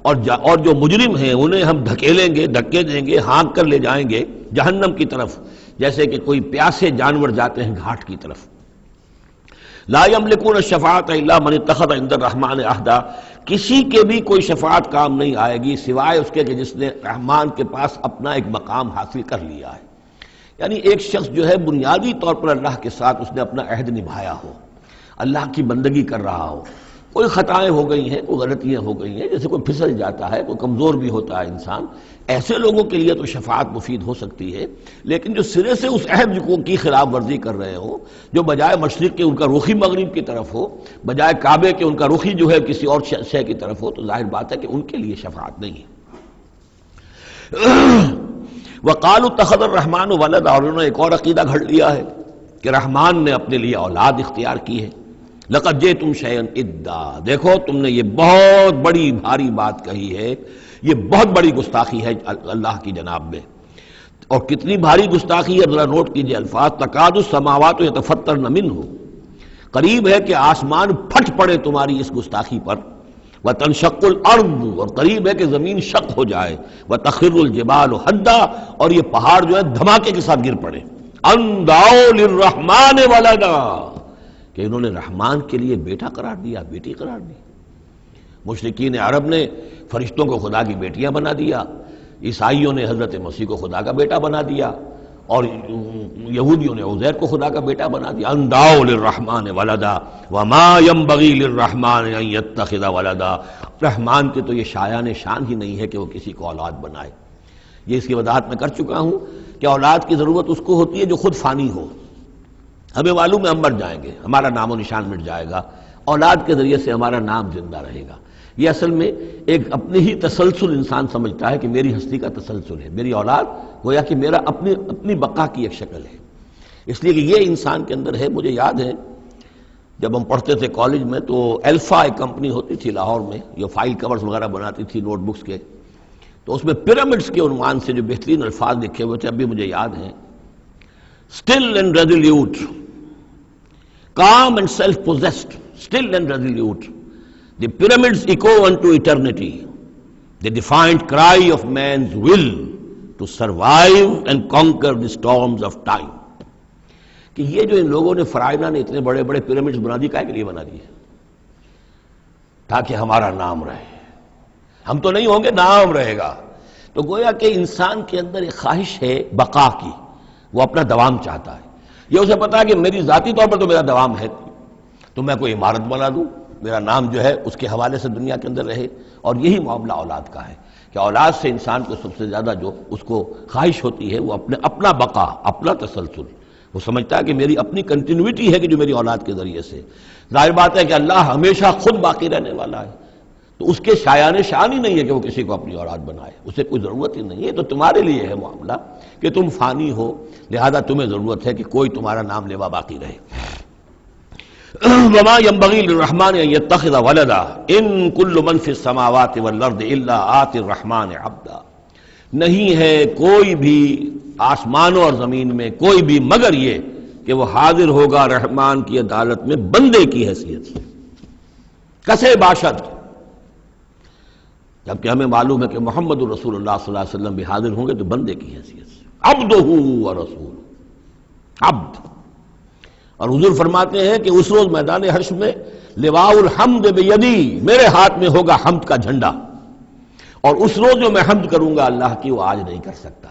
اور جو مجرم ہیں انہیں ہم دھکیلیں گے، دھکے دیں گے، ہانک کر لے جائیں گے جہنم کی طرف، جیسے کہ کوئی پیاسے جانور جاتے ہیں گھاٹ کی طرف۔ لا یملکون الشفاعۃ الا من اتخذ عند الرحمن عہدا، کسی کے بھی کوئی شفاعت کام نہیں آئے گی سوائے اس کے کہ جس نے رحمان کے پاس اپنا ایک مقام حاصل کر لیا ہے، یعنی ایک شخص جو ہے بنیادی طور پر اللہ کے ساتھ اس نے اپنا عہد نبھایا ہو، اللہ کی بندگی کر رہا ہو، کوئی خطائیں ہو گئی ہیں، کوئی غلطیاں ہو گئی ہیں، جیسے کوئی پھسل جاتا ہے، کوئی کمزور بھی ہوتا ہے انسان، ایسے لوگوں کے لیے تو شفاعت مفید ہو سکتی ہے، لیکن جو سرے سے اس عہد کی خلاف ورزی کر رہے ہو، جو بجائے مشرق کے ان کا رخی مغرب کی طرف ہو، بجائے کعبے کے ان کا رخی جو ہے کسی اور شے کی طرف ہو، تو ظاہر بات ہے کہ ان کے لیے شفاعت نہیں ہے۔ وَقَالُوا اتَّخَذَ الرَّحْمَنُ وَلَدًا، اور انہوں نے ایک اور عقیدہ گھڑ لیا ہے کہ رحمان نے اپنے لیے اولاد اختیار کی ہے۔ لَقَدْ جِئْتُمْ شَيْئًا إِدًّا، دیکھو تم نے یہ بہت بڑی بھاری بات کہی ہے، یہ بہت بڑی گستاخی ہے اللہ کی جناب میں، اور کتنی بھاری گستاخی ہے ذرا نوٹ کیجئے الفاظ، تکاد السماوات یتفطرن منہ، قریب ہے کہ آسمان پھٹ پڑے تمہاری اس گستاخی پر، وتنشق الارض، اور قریب ہے کہ زمین شق ہو جائے، وتخر الجبال ہدا، اور یہ پہاڑ جو ہے دھماکے کے ساتھ گر پڑے، ان دعوا للرحمن ولدا، کہ انہوں نے رحمان کے لیے بیٹا قرار دیا، بیٹی قرار دی۔ مشرکین عرب نے فرشتوں کو خدا کی بیٹیاں بنا دیا، عیسائیوں نے حضرت مسیح کو خدا کا بیٹا بنا دیا، اور یہودیوں نے عزیر کو خدا کا بیٹا بنا دیا۔ ان دعوا للرحمن ولدا وما ينبغي للرحمن ان يتخذ ولدا، رحمان کے تو یہ شایان شان ہی نہیں ہے کہ وہ کسی کو اولاد بنائے۔ یہ اس کی وضاحت میں کر چکا ہوں کہ اولاد کی ضرورت اس کو ہوتی ہے جو خود فانی ہو، ہمیں معلوم ہے ہم مر جائیں گے، ہمارا نام و نشان مٹ جائے گا، اولاد کے ذریعے سے ہمارا نام زندہ رہے گا۔ یہ اصل میں ایک اپنی ہی تسلسل انسان سمجھتا ہے کہ میری ہستی کا تسلسل ہے، میری اولاد گویا کہ میرا اپنی بقا کی ایک شکل ہے، اس لیے کہ یہ انسان کے اندر ہے۔ مجھے یاد ہے جب ہم پڑھتے تھے کالج میں تو الفا ایک کمپنی ہوتی تھی لاہور میں، جو فائل کورز وغیرہ بناتی تھی نوٹ بکس کے، تو اس میں پیرامڈس کے عنوان سے جو بہترین الفاظ لکھے ہوئے تھے اب بھی مجھے یاد ہیں، still and resolute, calm and self-possessed, still and resolute, the pyramids echo unto eternity, the defiant cry of man's will to survive and conquer the storms of time۔ کہ یہ جو ان لوگوں نے فرائضہ نے اتنے بڑے بڑے پیرامڈز بنا دی، کائے کے لیے بنا دیے؟ تاکہ ہمارا نام رہے، ہم تو نہیں ہوں گے، نام رہے گا۔ تو گویا کہ انسان کے اندر ایک خواہش ہے بقا کی، وہ اپنا دوام چاہتا ہے، یہ اسے پتا ہے کہ میری ذاتی طور پر تو میرا دوام ہے، تو میں کوئی عمارت بنا دوں، میرا نام جو ہے اس کے حوالے سے دنیا کے اندر رہے۔ اور یہی معاملہ اولاد کا ہے کہ اولاد سے انسان کو سب سے زیادہ جو اس کو خواہش ہوتی ہے وہ اپنا بقا، اپنا تسلسل، وہ سمجھتا ہے کہ میری اپنی کنٹینیوٹی ہے کہ جو میری اولاد کے ذریعے سے۔ ظاہر بات ہے کہ اللہ ہمیشہ خود باقی رہنے والا ہے، تو اس کے شایان شان ہی نہیں ہے کہ وہ کسی کو اپنی اولاد بنائے، اسے کوئی ضرورت ہی نہیں ہے۔ تو تمہارے لیے ہے معاملہ کہ تم فانی ہو، لہذا تمہیں ضرورت ہے کہ کوئی تمہارا نام لیوا باقی رہے۔ وما ينبغي للرحمن ان يتخذ ولدا ان كل من في السماوات والارض الا آتي الرحمن عبدا، نہیں ہے کوئی بھی آسمانوں اور زمین میں کوئی بھی مگر یہ کہ وہ حاضر ہوگا رحمان کی عدالت میں بندے کی حیثیت سے، کسے باشد، جبکہ ہمیں معلوم ہے کہ محمد الرسول اللہ صلی اللہ علیہ وسلم بھی حاضر ہوں گے تو بندے کی حیثیت سے، عبدہ ورسول، عبد۔ اور حضور فرماتے ہیں کہ اس روز میدان حشر میں لواء الحمد بیدی، میرے ہاتھ میں ہوگا حمد کا جھنڈا، اور اس روز جو میں حمد کروں گا اللہ کی وہ آج نہیں کر سکتا۔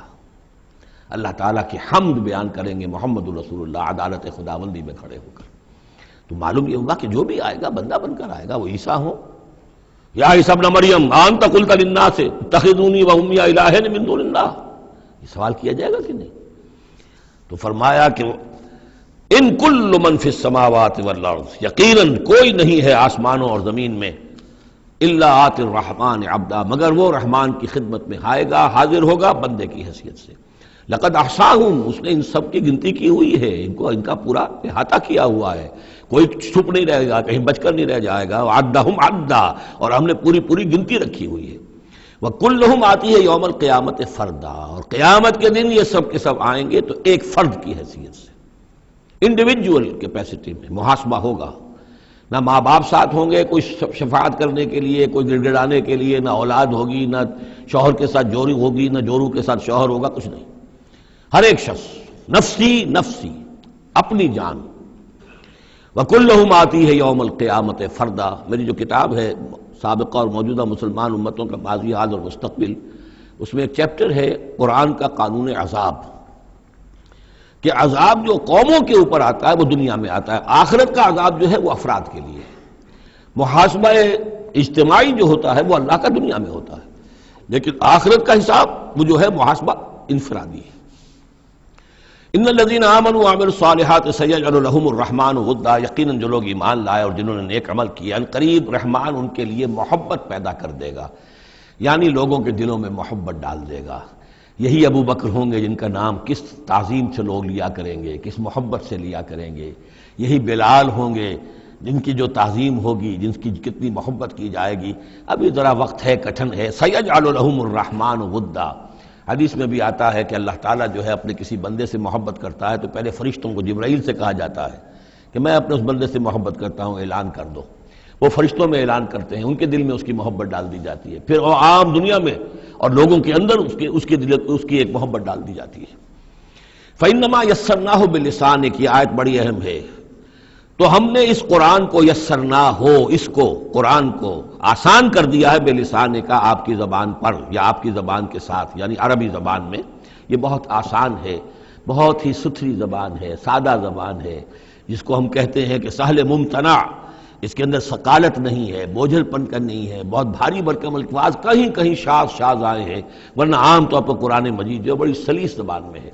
اللہ تعالیٰ کی حمد بیان کریں گے محمد الرسول اللہ عدالت خداوندی میں کھڑے ہو کر، تو معلوم یہ ہوگا کہ جو بھی آئے گا بندہ بن کر آئے گا، وہ عیسیٰ ہو یا عیسیٰ ابن مریم انت قلت للناس اتخذونی وامی الہین من دون اللہ، یہ سوال کیا جائے گا کہ نہیں؟ تو فرمایا کہ ان کل من فی السماوات والارض، یقیناً کوئی نہیں ہے آسمانوں اور زمین میں، الا آتی الرحمن عبدا، مگر وہ رحمان کی خدمت میں آئے گا، حاضر ہوگا بندے کی حیثیت سے۔ لقد احصاہم، اس نے ان سب کی گنتی کی ہوئی ہے، ان کا پورا احاطہ کیا ہوا ہے، کوئی چھپ نہیں رہے گا، کہیں بچ کر نہیں رہ جائے گا۔ وعدہم عدا، اور ہم نے پوری پوری گنتی رکھی ہوئی ہے۔ وکلہم آتی ہے یوم القیامت فردا، اور قیامت کے دن یہ سب کے سب آئیں گے تو ایک فرد کی حیثیت سے، انڈیویجول کیپیسٹی میں محاسبہ ہوگا۔ نہ ماں باپ ساتھ ہوں گے کوئی شفاعت کرنے کے لیے، کوئی گڑ گڑانے کے لیے، نہ اولاد ہوگی، نہ شوہر کے ساتھ جوری ہوگی، نہ جورو کے ساتھ شوہر ہوگا، کچھ نہیں۔ ہر ایک شخص نفسی نفسی، اپنی جان۔ وکلہم آتی ہے یوم القیامت فردا، میری جو کتاب ہے سابقہ اور موجودہ مسلمان امتوں کا ماضی، حال اور مستقبل، اس میں ایک چیپٹر ہے قرآن کا قانون عذاب، کہ عذاب جو قوموں کے اوپر آتا ہے وہ دنیا میں آتا ہے، آخرت کا عذاب جو ہے وہ افراد کے لیے ہے۔ محاسبہ اجتماعی جو ہوتا ہے وہ اللہ کا دنیا میں ہوتا ہے، لیکن آخرت کا حساب وہ جو ہے محاسبہ انفرادی ہے۔ ان الذین آمنوا وعملوا الصالحات سیجعل لهم الرحمن ودا، یقیناً جو لوگ ایمان لائے اور جنہوں نے نیک عمل کیا، ان قریب رحمان ان کے لیے محبت پیدا کر دے گا، یعنی لوگوں کے دلوں میں محبت ڈال دے گا۔ یہی ابو بکر ہوں گے جن کا نام کس تعظیم سے لوگ لیا کریں گے، کس محبت سے لیا کریں گے۔ یہی بلال ہوں گے جن کی جو تعظیم ہوگی، جن کی کتنی محبت کی جائے گی۔ ابھی ذرا وقت ہے، کٹھن ہے۔ سیجعل لهم الرحمن ودا، حدیث میں بھی آتا ہے کہ اللہ تعالیٰ جو ہے اپنے کسی بندے سے محبت کرتا ہے تو پہلے فرشتوں کو، جبرائیل سے کہا جاتا ہے کہ میں اپنے اس بندے سے محبت کرتا ہوں، اعلان کر دو۔ وہ فرشتوں میں اعلان کرتے ہیں، ان کے دل میں اس کی محبت ڈال دی جاتی ہے، پھر وہ عام دنیا میں اور لوگوں کے اندر اس کی ایک محبت ڈال دی جاتی ہے۔ فَإِنَّمَا يَسَّرْنَاهُ بِلِسَانِكَ، یہ آیت بڑی اہم ہے۔ تو ہم نے اس قرآن کو یسرنا ہو، اس کو قرآن کو آسان کر دیا ہے، بلسان کا، آپ کی زبان پر یا آپ کی زبان کے ساتھ، یعنی عربی زبان میں۔ یہ بہت آسان ہے، بہت ہی ستھری زبان ہے، سادہ زبان ہے، جس کو ہم کہتے ہیں کہ سہل ممتنع، اس کے اندر ثقالت نہیں ہے، بوجھل پن کا نہیں ہے، بہت بھاری بھرکم الفاظ کہیں کہیں شاذ آئے ہیں، ورنہ عام طور پر قرآن مجید جو بڑی سلیس زبان میں ہے۔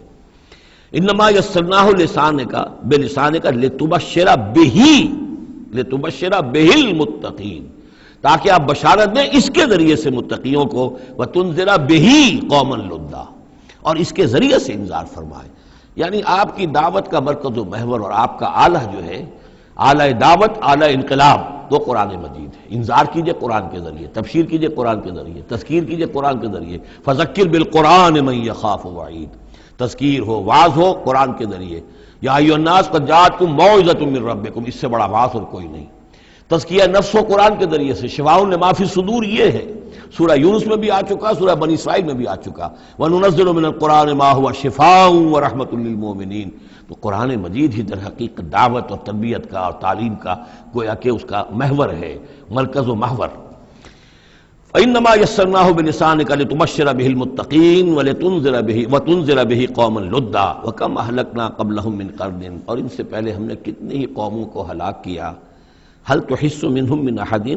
انما یسرناہ لسانک، بلسانک لتبشر بہ المتقین، تاکہ آپ بشارت دیں اس کے ذریعے سے متقیوں کو، وتنذر بہ قوما لدا، اور اس کے ذریعے سے انذار فرمائے۔ یعنی آپ کی دعوت کا مرکز و محور اور آپ کا آلہ جو ہے، آلہ دعوت، آلہ انقلاب، وہ قرآن مجید ہے۔ انذار کیجئے قرآن کے ذریعے، تبشیر کیجئے قرآن کے ذریعے، تذکیر کیجئے قرآن کے ذریعے۔ فذکر بالقرآن من یخاف وعید، تذکیر ہو، وعظ ہو قرآن کے ذریعے۔ یا ایھا الناس قد جاءتکم موعظۃ من ربکم، اس سے بڑا وعظ اور کوئی نہیں۔ تزکیہ نفس و قرآن کے ذریعے سے، شفاء لما فی الصدور یہ ہے، سورہ یونس میں بھی آ چکا، سورہ بنی اسرائیل میں بھی آ چکا۔ وَنُنَزِّلُ مِنَ الْقُرْآنِ مَا هُوَ شِفَاءٌ وَرَحْمَةٌ لِّلْمُؤْمِنِينَ، تو قرآن مجید ہی در حقیقت دعوت اور تربیت کا اور تعلیم کا گویا کہ اس کا محور ہے، مرکز و محور۔ فَإِنَّمَا يَسَّرْنَاهُ بِلِسَانِكَ لِتُبَشِّرَ بِهِ الْمُتَّقِينَ وَتُنذِرَ بِهِ قَوْمًا لُدًّا وَكَمْ أَهْلَكْنَا قَبْلَهُم مِّن قَرْنٍ، اور ان سے پہلے ہم نے کتنی ہی قوموں کو ہلاک کیا۔ هَلْ تُحِسُّ مِنْهُم مِّنْ أَحَدٍ،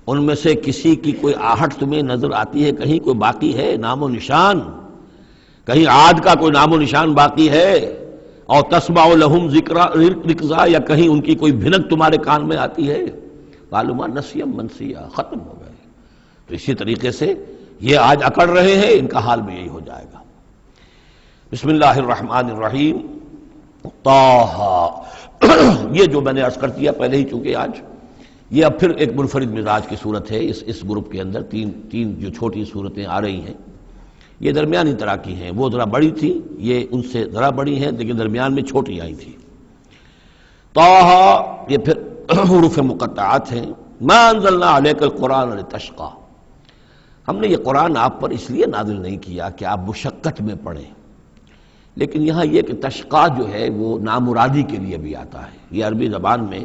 ان میں سے کسی کی کوئی آہٹ تمہیں نظر آتی ہے؟ کہیں کوئی باقی ہے نام و نشان؟ کہیں عاد کا کوئی نام و نشان باقی ہے؟ اور تسمع لهم رکزا، یا کہیں ان کی کوئی بھنک تمہارے کان میں آتی ہے؟ معلومات نسیم منسیہ، ختم ہو گئے۔ تو اسی طریقے سے یہ آج اکڑ رہے ہیں، ان کا حال بھی یہی ہو جائے گا۔ بسم اللہ الرحمن الرحیم، طٰ، یہ جو میں نے عرض کر دیا پہلے ہی، چونکہ آج یہ اب پھر ایک منفرد مزاج کی صورت ہے، اس گروپ کے اندر تین جو چھوٹی صورتیں آ رہی ہیں، یہ درمیانی طرح کی ہیں۔ وہ ذرا بڑی تھی، یہ ان سے ذرا بڑی ہیں، لیکن درمیان میں چھوٹی آئی تھی۔ طٰ، یہ پھر حروف مقطعات ہیں۔ ما انزلنا علیک القرآن لتشقی، ہم نے یہ قرآن آپ پر اس لیے نازل نہیں کیا کہ آپ مشقت میں پڑھیں، لیکن یہاں یہ کہ تشقیٰ جو ہے وہ نامرادی کے لیے بھی آتا ہے۔ یہ عربی زبان میں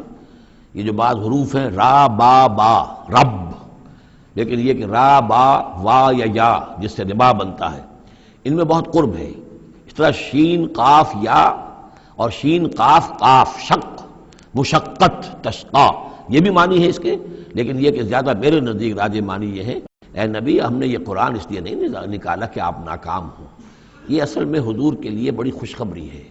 یہ جو بعض حروف ہیں، را با با، رب، لیکن یہ کہ را با وا یا جس سے ربا بنتا ہے، ان میں بہت قرب ہے۔ اس طرح شین قاف یا اور شین قاف قاف، شق، مشقت، تشقیٰ، یہ بھی معنی ہے اس کے، لیکن یہ کہ زیادہ میرے نزدیک راجح معنی یہ ہے، اے نبی ہم نے یہ قرآن اس لیے نہیں نکالا کہ آپ ناکام ہوں، یہ اصل میں حضور کے لیے بڑی خوشخبری ہے،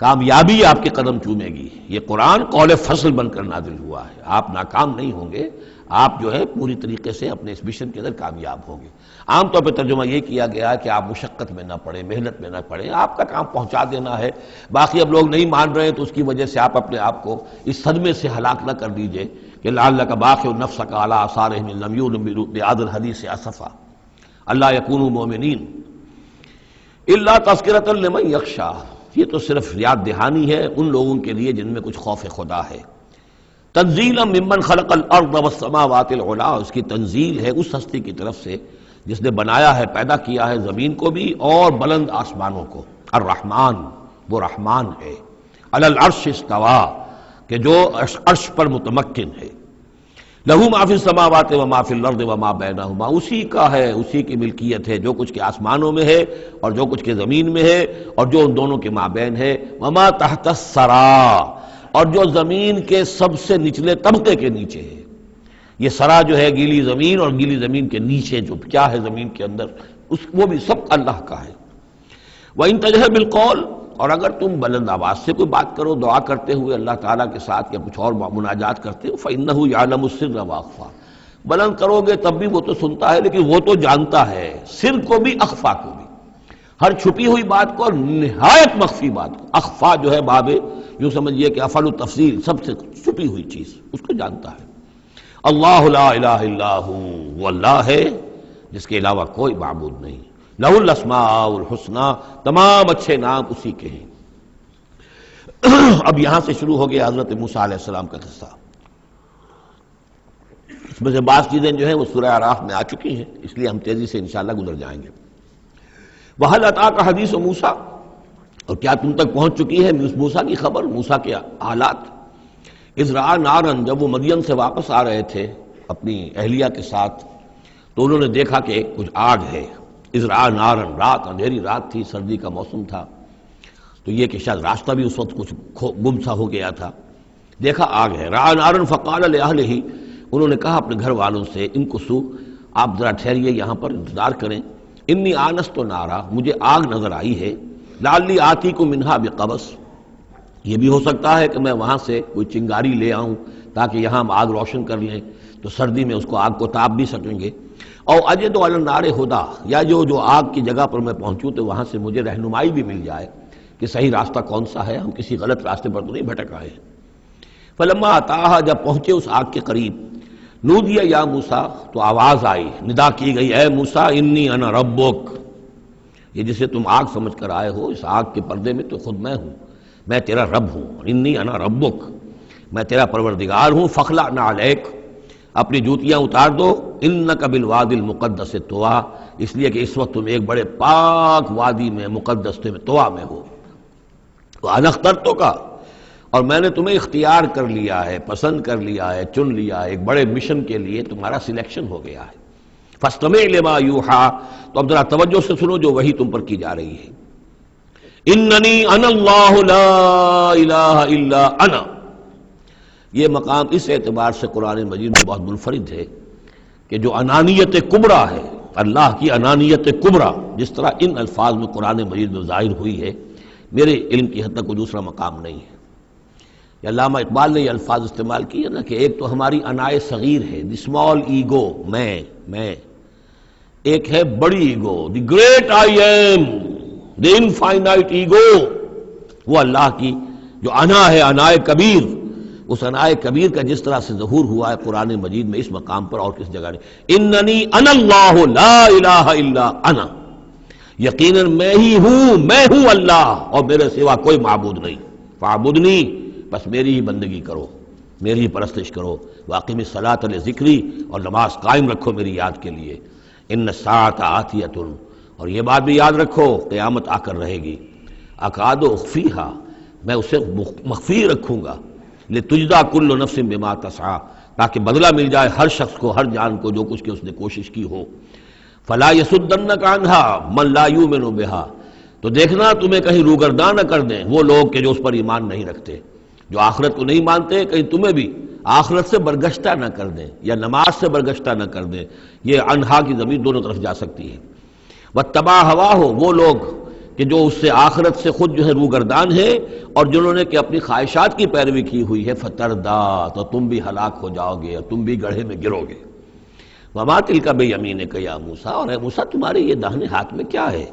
کامیابی آپ کے قدم چومے گی۔ یہ قرآن قول فصل بن کر نازل ہوا ہے، آپ ناکام نہیں ہوں گے، آپ جو ہے پوری طریقے سے اپنے اس مشن کے اندر کامیاب ہوں گے۔ عام طور پہ ترجمہ یہ کیا گیا ہے کہ آپ مشقت میں نہ پڑیں، محنت میں نہ پڑیں، آپ کا کام پہنچا دینا ہے، باقی اب لوگ نہیں مان رہے ہیں تو اس کی وجہ سے آپ اپنے آپ کو اس صدمے سے ہلاک نہ کر دیجئے کہ لعلک باخع نفسک علی آثارہم ان لم یؤمنوا بہذا الحدیث اسفا الا یکونوا مؤمنین الا تذکرۃ لمن یخشی۔ یہ تو صرف یاد دہانی ہے ان لوگوں کے لیے جن میں کچھ خوف خدا ہے۔ تنزیلا ممن خلق الارض والسماوات العلی، اس کی تنزیل ہے اس ہستی کی طرف سے جس نے بنایا ہے، پیدا کیا ہے زمین کو بھی اور بلند آسمانوں کو۔ الرحمن، وہ رحمان ہے، علی العرش استویٰ، کہ جو عرش پر متمکن ہے۔ لہ ما فی السماوات وما فی الارض وما بینہما، اسی کا ہے، اسی کی ملکیت ہے جو کچھ کے آسمانوں میں ہے اور جو کچھ کے زمین میں ہے اور جو ان دونوں کے مابین ہے۔ وما تحت الثری، اور جو زمین کے سب سے نچلے طبقے کے نیچے ہے۔ یہ سرا جو ہے گیلی زمین، اور گیلی زمین کے نیچے جو کیا ہے زمین کے اندر، وہ بھی سب اللہ کا ہے۔ وَإِن تَجْهَرْ بِالْقَوْلِ، اور اگر تم بلند آواز سے کوئی بات کرو دعا کرتے ہوئے اللہ تعالیٰ کے ساتھ یا کچھ اور مناجات کرتے ہو، فَإِنَّهُ يَعْلَمُ السِّرَّ وَأَخْفَى، بلند کرو گے تب بھی وہ تو سنتا ہے لیکن وہ تو جانتا ہے، سر کو بھی اخفا کو بھی، ہر چھپی ہوئی بات کو اور نہایت مخفی بات کو۔ اخفا جو ہے باب یوں سمجھیے کہ افعل التفصیل، سب سے چھپی ہوئی چیز اس کو جانتا ہے۔ اللہ لا الہ الا ہو، وہ اللہ ہے جس کے علاوہ کوئی معبود نہیں۔ لہ الاسماء الحسنی، تمام اچھے نام اسی کے ہیں۔ اب یہاں سے شروع ہو گیا حضرت موسیٰ علیہ السلام کا قصہ۔ اس میں سے بعض چیزیں جو ہیں وہ سورہ اعراف میں آ چکی ہیں، اس لیے ہم تیزی سے انشاءاللہ گزر جائیں گے۔ وَهَلْ أَتَاكَ حَدِيثُ موسیٰ، اور کیا تم تک پہنچ چکی ہے موسیٰ کی خبر، موسیٰ کے حالات۔ اذ رأى نارا، جب وہ مدین سے واپس آ رہے تھے اپنی اہلیہ کے ساتھ تو انہوں نے دیکھا کہ کچھ آگ ہے۔ اذ رأى نارا، رات، اندھیری رات تھی، سردی کا موسم تھا، تو یہ کہ شاید راستہ بھی اس وقت کچھ گم سا ہو گیا تھا۔ دیکھا آگ ہے۔ رأى نارا فقال لأہلہ، انہوں نے کہا اپنے گھر والوں سے، امکثوا، آپ ذرا ٹھہریے یہاں پر انتظار کریں، انی آنست نارا، مجھے آگ نظر آئی ہے، لعلی آتیکم منہا بقبس، یہ بھی ہو سکتا ہے کہ میں وہاں سے کوئی چنگاری لے آؤں تاکہ یہاں ہم آگ روشن کر لیں تو سردی میں اس کو آگ کو تاپ بھی سکیں گے۔ اور اجد علی النار ہدی، یا جو آگ کی جگہ پر میں پہنچوں تو وہاں سے مجھے رہنمائی بھی مل جائے کہ صحیح راستہ کون سا ہے، ہم کسی غلط راستے پر تو نہیں بھٹک آئے۔ فلما اتاہا، جب پہنچے اس آگ کے قریب، نودی یا موسیٰ، تو آواز آئی، ندا کی گئی، اے موسیٰ انی انا ربک، یہ جسے تم آگ سمجھ کر آئے ہو، اس آگ کے پردے میں تو خود میں ہوں، میں تیرا رب ہوں، انی انا ربک، میں تیرا پروردگار ہوں، فخلع نعلیک، اپنی جوتیاں اتار دو، انک بالوادی المقدس طویٰ، اس لیے کہ اس وقت تم ایک بڑے پاک وادی میں، مقدس طویٰ میں ہو۔ وانا اخترتک، اور میں نے تمہیں اختیار کر لیا ہے، پسند کر لیا ہے، چن لیا ہے، ایک بڑے مشن کے لیے تمہارا سلیکشن ہو گیا ہے۔ فاستمع لما یوحیٰ، تو اب ذرا توجہ سے سنو جو وحی تم پر کی جا رہی ہے۔ اننی انا اللہ لا الہ الا انا، یہ مقام اس اعتبار سے قرآن مجید میں بہت منفرد ہے کہ جو انانیت کبریٰ ہے، اللہ کی انانیت کبریٰ جس طرح ان الفاظ میں قرآن مجید میں ظاہر ہوئی ہے، میرے علم کی حد تک کوئی دوسرا مقام نہیں ہے۔ علامہ اقبال نے یہ الفاظ استعمال کیے نا کہ ایک تو ہماری انائے صغیر ہے، دی اسمال ایگو، میں، ایک ہے بڑی ego, the great I am, the infinite ego, وہ اللہ کی جو انا ہے، انائے کبیر، اس انائے کبیر کا جس طرح سے ظہور ہوا ہے قرآن مجید میں اس مقام پر اور کس جگہ نہیں۔ اننی انا اللہ لا الہ الا انا، یقیناً میں ہی ہوں، میں ہوں اللہ اور میرے سوا کوئی معبود نہیں، فاعبدنی، بس میری ہی بندگی کرو، میری ہی پرستش کرو، واقم الصلاۃ لذکری، اور نماز قائم رکھو میری یاد کے لیے۔ ان الساعۃ آتیۃ، اور یہ بات بھی یاد رکھو قیامت آ کر رہے گی، اکاد اخفیہا، میں اسے مخفی رکھوں گا، لتجزی کل نفس بما تسعی، تاکہ بدلہ مل جائے ہر شخص کو، ہر جان کو جو کچھ کہ اس نے کوشش کی ہو۔ فلا یصدنک عنہا من لا یؤمن بہا، تو دیکھنا تمہیں کہیں روگردان نہ کر دیں وہ لوگ کہ جو اس پر ایمان نہیں رکھتے، جو آخرت کو نہیں مانتے، کہیں تمہیں بھی آخرت سے برگشتہ نہ کر دیں یا نماز سے برگشتہ نہ کر دیں۔ یہ انہا کی ضمیر دونوں طرف جا سکتی ہے۔ واتبع ہواہ، وہ لوگ کہ جو اس سے آخرت سے خود جو ہے روگردان ہے اور جنہوں نے کہ اپنی خواہشات کی پیروی کی ہوئی ہے، فتردا، تو تم بھی ہلاک ہو جاؤ گے اور تم بھی گڑھے میں گرو گے۔ وما تلک بیمینک یا موسیٰ، اور اے موسیٰ تمہارے یہ داہنے ہاتھ میں کیا ہے؟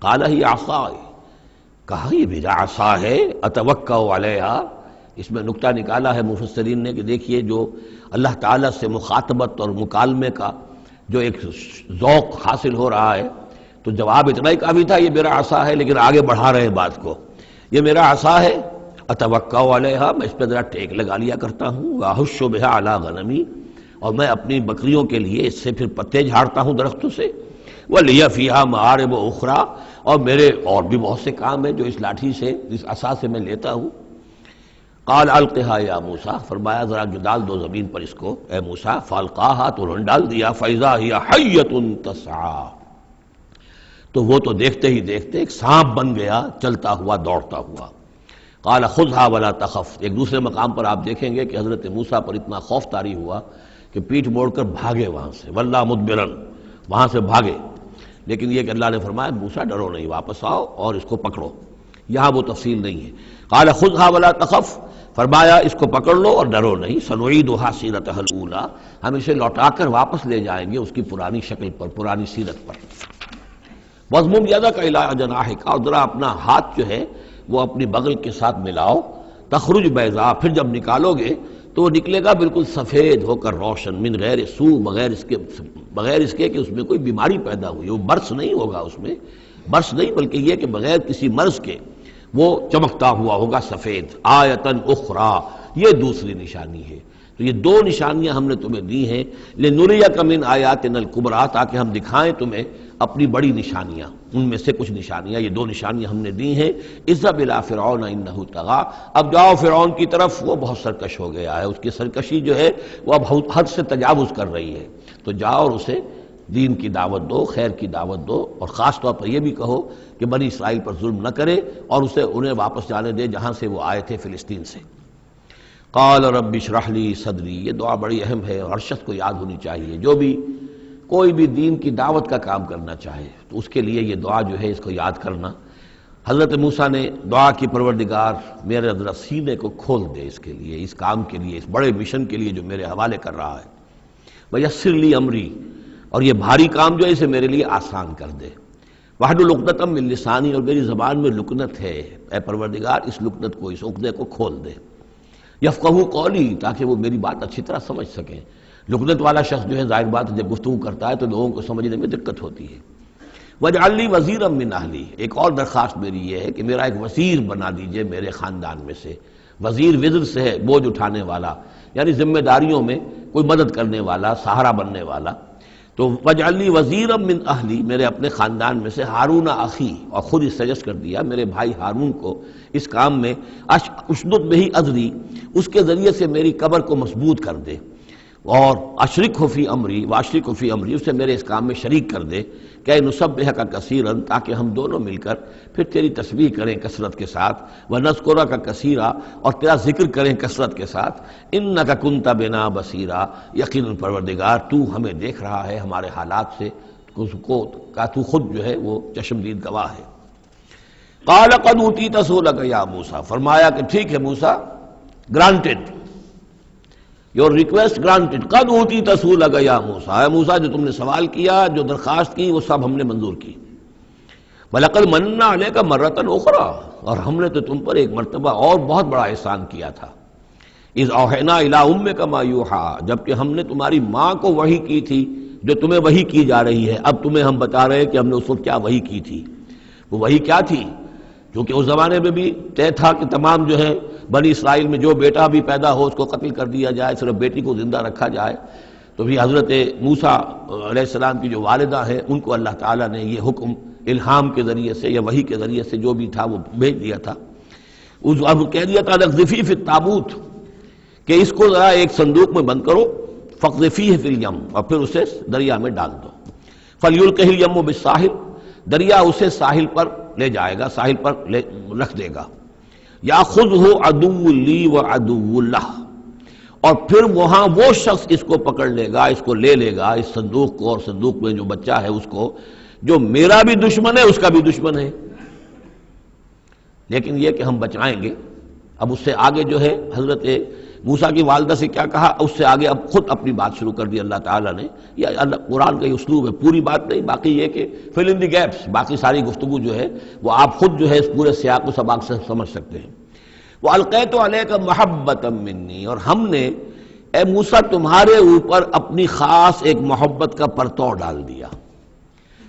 قال ہی عصای، کہا یہ میرا عصا ہے، اتوکا علیہا۔ اس میں نکتہ نکالا ہے مفسرین نے کہ دیکھیے جو اللہ تعالیٰ سے مخاطبت اور مکالمے کا جو ایک ذوق حاصل ہو رہا ہے، تو جواب اتنا ہی کافی تھا یہ میرا عصا ہے، لیکن آگے بڑھا رہے ہیں بات کو، یہ میرا عصا ہے، اتوکا علیہا، میں اس پہ ذرا ٹیک لگا لیا کرتا ہوں، واحش بہا علی غنمی، اور میں اپنی بکریوں کے لیے اس سے پھر پتے جھاڑتا ہوں درختوں سے، وَلِيَ فِيهَا مَآرِبُ أُخْرَى، اور میرے اور بھی بہت سے کام ہیں جو اس لاٹھی سے، اس عصا سے میں لیتا ہوں۔ قال القها یا موسیٰ، فرمایا ذرا ڈال دو زمین پر اس کو اے موسیٰ، فالقاها، تو انہوں نے ڈال دیا، فَإِذَا هِيَ حَيَّةٌ تَسْعَىٰ، تو وہ تو دیکھتے ہی دیکھتے ایک سانپ بن گیا، چلتا ہوا دوڑتا ہوا۔ قال خذها ولا تخف، ایک دوسرے مقام پر آپ دیکھیں گے کہ حضرت موسیٰ پر اتنا خوف طاری ہوا کہ پیٹھ موڑ کر بھاگے وہاں سے، واللہ مدبرن، وہاں سے بھاگے، لیکن یہ کہ اللہ نے فرمایا موسیٰ ڈرو نہیں، واپس آؤ اور اس کو پکڑو، یہاں وہ تفصیل نہیں ہے۔ قال خذها ولا تخف، فرمایا اس کو پکڑ لو اور ڈرو نہیں، سنعیدها سیرتها الاولی، ہم اسے لوٹا کر واپس لے جائیں گے اس کی پرانی شکل پر، پرانی سیرت پر۔ وَاضْمُمْ يَدَكَ إِلَىٰ جَنَاحِكَ، اور ذرا اپنا ہاتھ جو ہے وہ اپنی بغل کے ساتھ ملاؤ، تخرج بیضاء، پھر جب نکالو گے تو وہ نکلے گا بالکل سفید ہو کر روشن، من غیر سوء، بغیر اس کے کہ اس میں کوئی بیماری پیدا ہوئی، وہ برس نہیں ہوگا، اس میں برس نہیں بلکہ یہ کہ بغیر کسی مرض کے وہ چمکتا ہوا ہوگا سفید۔ آیتن اخری، یہ دوسری نشانی ہے۔ تو یہ دو نشانیاں ہم نے تمہیں دی ہیں، لنریک من آیاتنا الکبریٰ، تاکہ ہم دکھائیں تمہیں اپنی بڑی نشانیاں، ان میں سے کچھ نشانیاں، یہ دو نشانیاں ہم نے دی ہیں۔ اذهب الی فرعون انہ طغیٰ، اب جاؤ فرعون کی طرف، وہ بہت سرکش ہو گیا ہے، اس کی سرکشی جو ہے وہ اب حد سے تجاوز کر رہی ہے، تو جاؤ اور اسے دین کی دعوت دو، خیر کی دعوت دو، اور خاص طور پر یہ بھی کہو کہ بنی اسرائیل پر ظلم نہ کرے اور اسے انہیں واپس جانے دے جہاں سے وہ آئے تھے، فلسطین سے۔ قال رب اشرح لی صدری، یہ دعا بڑی اہم ہے اور ہر شخص کو یاد ہونی چاہیے، جو بھی کوئی بھی دین کی دعوت کا کام کرنا چاہے تو اس کے لیے یہ دعا جو ہے اس کو یاد کرنا۔ حضرت موسیٰ نے دعا کی، پروردگار میرے ذرا سینے کو کھول دے اس کے لیے، اس کام کے لیے، اس بڑے مشن کے لیے جو میرے حوالے کر رہا ہے، ویسر لی امری، اور یہ بھاری کام جو ہے اسے میرے لیے آسان کر دے، واحلل عقدۃ من لسانی، اور میری زبان میں لکنت ہے، اے پروردگار اس لکنت کو، اس عقدے کو کھول دے، یفقہوا قولی، تاکہ وہ میری بات اچھی طرح سمجھ سکیں۔ لکنت والا شخص جو ہے ظاہر بات ہے جب گفتگو کرتا ہے تو لوگوں کو سمجھنے میں دقت ہوتی ہے۔ وَاجْعَلْ لِي وَزِيرًا مِّنْ أَهْلِي، ایک اور درخواست میری یہ ہے کہ میرا ایک وزیر بنا دیجئے میرے خاندان میں سے۔ وزیر وزر سے ہے بوجھ اٹھانے والا، یعنی ذمہ داریوں میں کوئی مدد کرنے والا، سہارا بننے والا۔ تو وَاجْعَلْ لِي وَزِيرًا مِّنْ أَهْلِي، میرے اپنے خاندان میں سے ہارون اخی، اور خود اس سجیسٹ کر دیا میرے بھائی ہارون کو اس کام میں، اشدد بہ اذری، اس کے ذریعے سے میری کمر کو مضبوط کر دے، اور اشرکہ فی امری، واشرکہ فی امری، اسے میرے اس کام میں شریک کر دے، کہ نسبحک کثیرا، تاکہ ہم دونوں مل کر پھر تیری تسبیح کریں کثرت کے ساتھ، ونذکرک کثیرا، اور تیرا ذکر کریں کثرت کے ساتھ، انک کنت بنا بصیرا، یقیناً پروردگار تو ہمیں دیکھ رہا ہے ہمارے حالات سے، کا تو خود جو ہے وہ چشمدید گواہ ہے۔ قال قد اوتیت سؤلک یا موسیٰ، فرمایا کہ ٹھیک ہے موسیٰ، گرانٹڈ، یور ریکویسٹ گرانٹڈ، قد اوتیت سؤلک یا موسیٰ، اے موسیٰ جو تم نے سوال کیا، جو درخواست کی، وہ سب ہم نے منظور کی۔ وَلَقَدْ مَنَّا عَلَيْكَ مَرَّةً أُخْرَىٰ، اور ہم نے تو تم پر ایک مرتبہ اور بہت بڑا احسان کیا تھا۔ اِذْ أَوْحَيْنَا إِلَىٰ أُمِّكَ مَا يُوحَىٰ، جبکہ ہم نے تمہاری ماں کو وحی کی تھی جو تمہیں وحی کی جا رہی ہے۔ اب تمہیں ہم بتا رہے ہیں کہ ہم نے اس وقت کیا وحی کی تھی۔ وہ وحی کیا تھی؟ کیونکہ اس زمانے میں بھی طے تھا کہ تمام جو ہے بنی اسرائیل میں جو بیٹا بھی پیدا ہو اس کو قتل کر دیا جائے، صرف بیٹی کو زندہ رکھا جائے۔ تو بھی حضرت موسیٰ علیہ السلام کی جو والدہ ہیں ان کو اللہ تعالیٰ نے یہ حکم الہام کے ذریعے سے یا وحی کے ذریعے سے جو بھی تھا وہ بھیج دیا تھا۔ اب کہہ دیا تھا اقذفی فی التابوت، کہ اس کو ذرا ایک صندوق میں بند کرو، فاقذفیہ فی الیم، اور پھر اسے دریا میں ڈال دو، فلیلقہ الیم بالساحل، دریا اسے ساحل پر لے جائے گا، ساحل پر رکھ دے گا۔ یاخذہ عدو لی وعدو لہ، اور پھر وہاں وہ شخص اس کو پکڑ لے گا، اس کو لے لے گا، اس صندوق کو، اور صندوق میں جو بچہ ہے اس کو، جو میرا بھی دشمن ہے اس کا بھی دشمن ہے۔ لیکن یہ کہ ہم بچائیں گے۔ اب اس سے آگے جو ہے حضرت موسیٰ کی والدہ سے کیا کہا، اس سے آگے اب خود اپنی بات شروع کر دی اللہ تعالیٰ نے۔ یہ اللہ قرآن کا یہ اسلوب ہے، پوری بات نہیں، باقی یہ کہ فل ان دی گیپس، باقی ساری گفتگو جو ہے وہ آپ خود جو ہے اس پورے سیاق و سباق سے سمجھ سکتے ہیں۔ وَأَلْقَيْتُ عَلَيْكَ مَحَبَّةً مِّنِّي، اور ہم نے اے موسیٰ تمہارے اوپر اپنی خاص ایک محبت کا پرتو ڈال دیا۔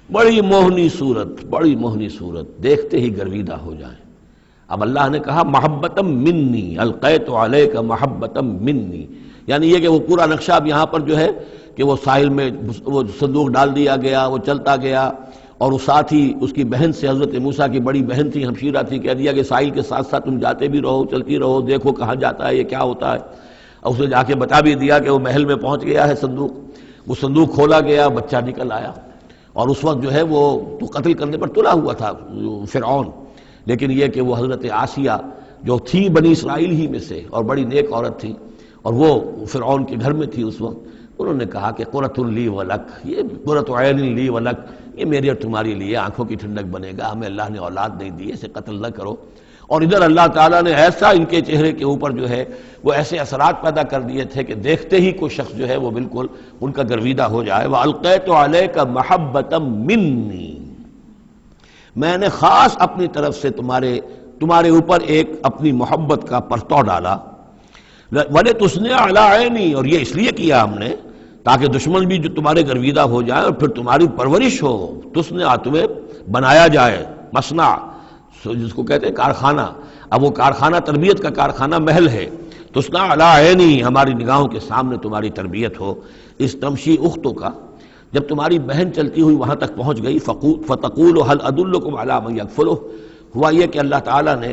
بڑی موہنی صورت، بڑی موہنی صورت، دیکھتے ہی گرویدہ ہو جائیں۔ اب اللہ نے کہا محبتم منی، القیت علیک محبتم منی، یعنی یہ کہ وہ پورا نقشہ اب یہاں پر جو ہے کہ وہ ساحل میں وہ صندوق ڈال دیا گیا، وہ چلتا گیا، اور وہ ساتھ ہی اس کی بہن سے، حضرت موسیٰ کی بڑی بہن تھی، ہمشیرہ تھی، کہہ دیا کہ ساحل کے ساتھ ساتھ تم جاتے بھی رہو، چلتی رہو، دیکھو کہاں جاتا ہے، یہ کیا ہوتا ہے۔ اور اسے جا کے بتا بھی دیا کہ وہ محل میں پہنچ گیا ہے صندوق۔ وہ صندوق کھولا گیا، بچہ نکل آیا، اور اس وقت جو ہے وہ تو قتل کرنے پر تلا ہوا تھا فرعون، لیکن یہ کہ وہ حضرت آسیہ جو تھی بنی اسرائیل ہی میں سے اور بڑی نیک عورت تھی، اور وہ فرعون کے گھر میں تھی اس وقت، انہوں نے کہا کہ قرۃ لی ولک، یہ قرۃ عین لی ولک، یہ میری اور تمہاری لیے آنکھوں کی ٹھنڈک بنے گا، ہمیں اللہ نے اولاد نہیں دی، اسے قتل نہ کرو۔ اور ادھر اللہ تعالیٰ نے ایسا ان کے چہرے کے اوپر جو ہے وہ ایسے اثرات پیدا کر دیے تھے کہ دیکھتے ہی کوئی شخص جو ہے وہ بالکل ان کا گرویدہ ہو جائے۔ وَأَلْقَيْتُ عَلَيْكَ مَحَبَّةً مِّنِّي، میں نے خاص اپنی طرف سے تمہارے اوپر ایک اپنی محبت کا پرتو ڈالا۔ وَلِتُصْنِعَ عَلَىٰ عَيْنِي، اور یہ اس لیے کیا ہم نے تاکہ دشمن بھی جو تمہارے گرویدہ ہو جائے اور پھر تمہاری پرورش ہو۔ تُصْنِعَ، تمہیں بنایا جائے، مصنع جس کو کہتے ہیں کارخانہ، اب وہ کارخانہ تربیت کا کارخانہ محل ہے۔ تُصْنَعَ عَلَىٰ عَيْنِي، ہماری نگاہوں کے سامنے تمہاری تربیت ہو۔ اس تمشی اختوں کا، جب تمہاری بہن چلتی ہوئی وہاں تک پہنچ گئی، فَتَقُولُ هَلْ أَدُلُّكُمْ عَلَىٰ مَن يَكْفُلُهُ، ہوا یہ کہ اللہ تعالیٰ نے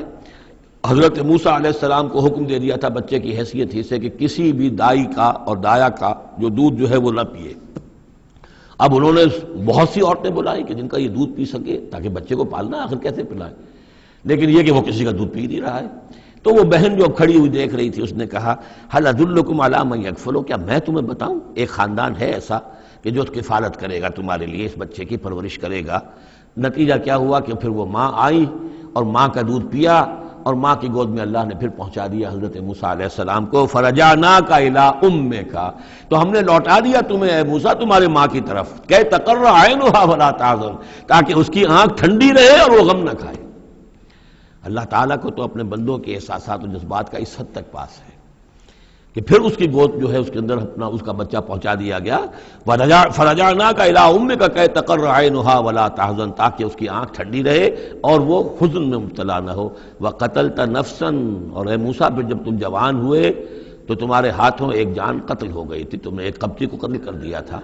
حضرت موسیٰ علیہ السلام کو حکم دے دیا تھا بچے کی حیثیت ہی سے کہ کسی بھی دائی کا اور دایا کا جو دودھ جو ہے وہ نہ پیے۔ اب انہوں نے بہت سی عورتیں بلائی کہ جن کا یہ دودھ پی سکے تاکہ بچے کو پالنا، آخر کیسے پلائے، لیکن یہ کہ وہ کسی کا دودھ پی نہیں رہا ہے۔ تو وہ بہن جو کھڑی ہوئی دیکھ رہی تھی، اس نے کہا هَلْ أَدُلُّكُمْ عَلَىٰ مَن يَكْفُلُهُ، کیا میں تمہیں بتاؤں، ایک خاندان ہے ایسا کہ جو کفالت کرے گا تمہارے لیے، اس بچے کی پرورش کرے گا۔ نتیجہ کیا ہوا کہ پھر وہ ماں آئی اور ماں کا دودھ پیا، اور ماں کی گود میں اللہ نے پھر پہنچا دیا حضرت موسیٰ علیہ السلام کو۔ فَرَجَعْنَاكَ إِلَىٰ أُمِّكَ، تو ہم نے لوٹا دیا تمہیں اے موسیٰ تمہارے ماں کی طرف، کہ تقر عینها ولا تحزن، تاکہ اس کی آنکھ ٹھنڈی رہے اور وہ غم نہ کھائے۔ اللہ تعالیٰ کو تو اپنے بندوں کے احساسات و جذبات کا اس حد تک پاس ہے کہ پھر اس کی گود جو ہے اس کے اندر اپنا اس کا بچہ پہنچا دیا گیا۔ فَرَجَعْنَاكَ إِلَىٰ أُمِّكَ كَيْ تَقَرَّ عَيْنُهَا وَلَا تَحْزَنْ، تاکہ اس کی آنکھ ٹھنڈی رہے اور وہ حزن میں مبتلا نہ ہو۔ وَقَتَلْتَ نَفْسًا، اور اے موسیٰ پھر جب تم جوان ہوئے تو تمہارے ہاتھوں ایک جان قتل ہو گئی تھی، تم نے ایک قبطی کو قتل کر دیا تھا۔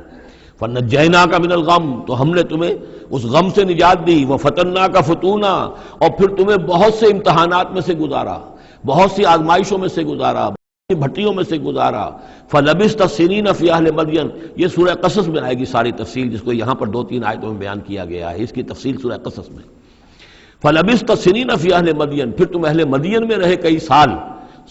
فَنَجَّيْنَاكَ مِنَ الْغَمِّ، تو ہم نے تمہیں اس غم سے نجات دی۔ وَفَتَنَّاكَ فُتُونًا، اور پھر تمہیں بہت سے امتحانات میں سے گزارا، بہت سی آزمائشوں میں سے گزارا، بھٹیوں میں سے گزارا۔ فَلَبِثْتَ سِنِينَ فِي أَهْلِ مَدْيَنَ، یہ سورہ قصص میں آئے گی ساری تفصیل، جس کو یہاں پر 2-3 آیتوں میں بیان کیا گیا ہے، اس کی تفصیل سورہ قصص میں۔ فَلَبِثْتَ سِنِينَ فِي أَهْلِ مَدْيَنَ، پھر تم اہل مدین میں رہے کئی سال۔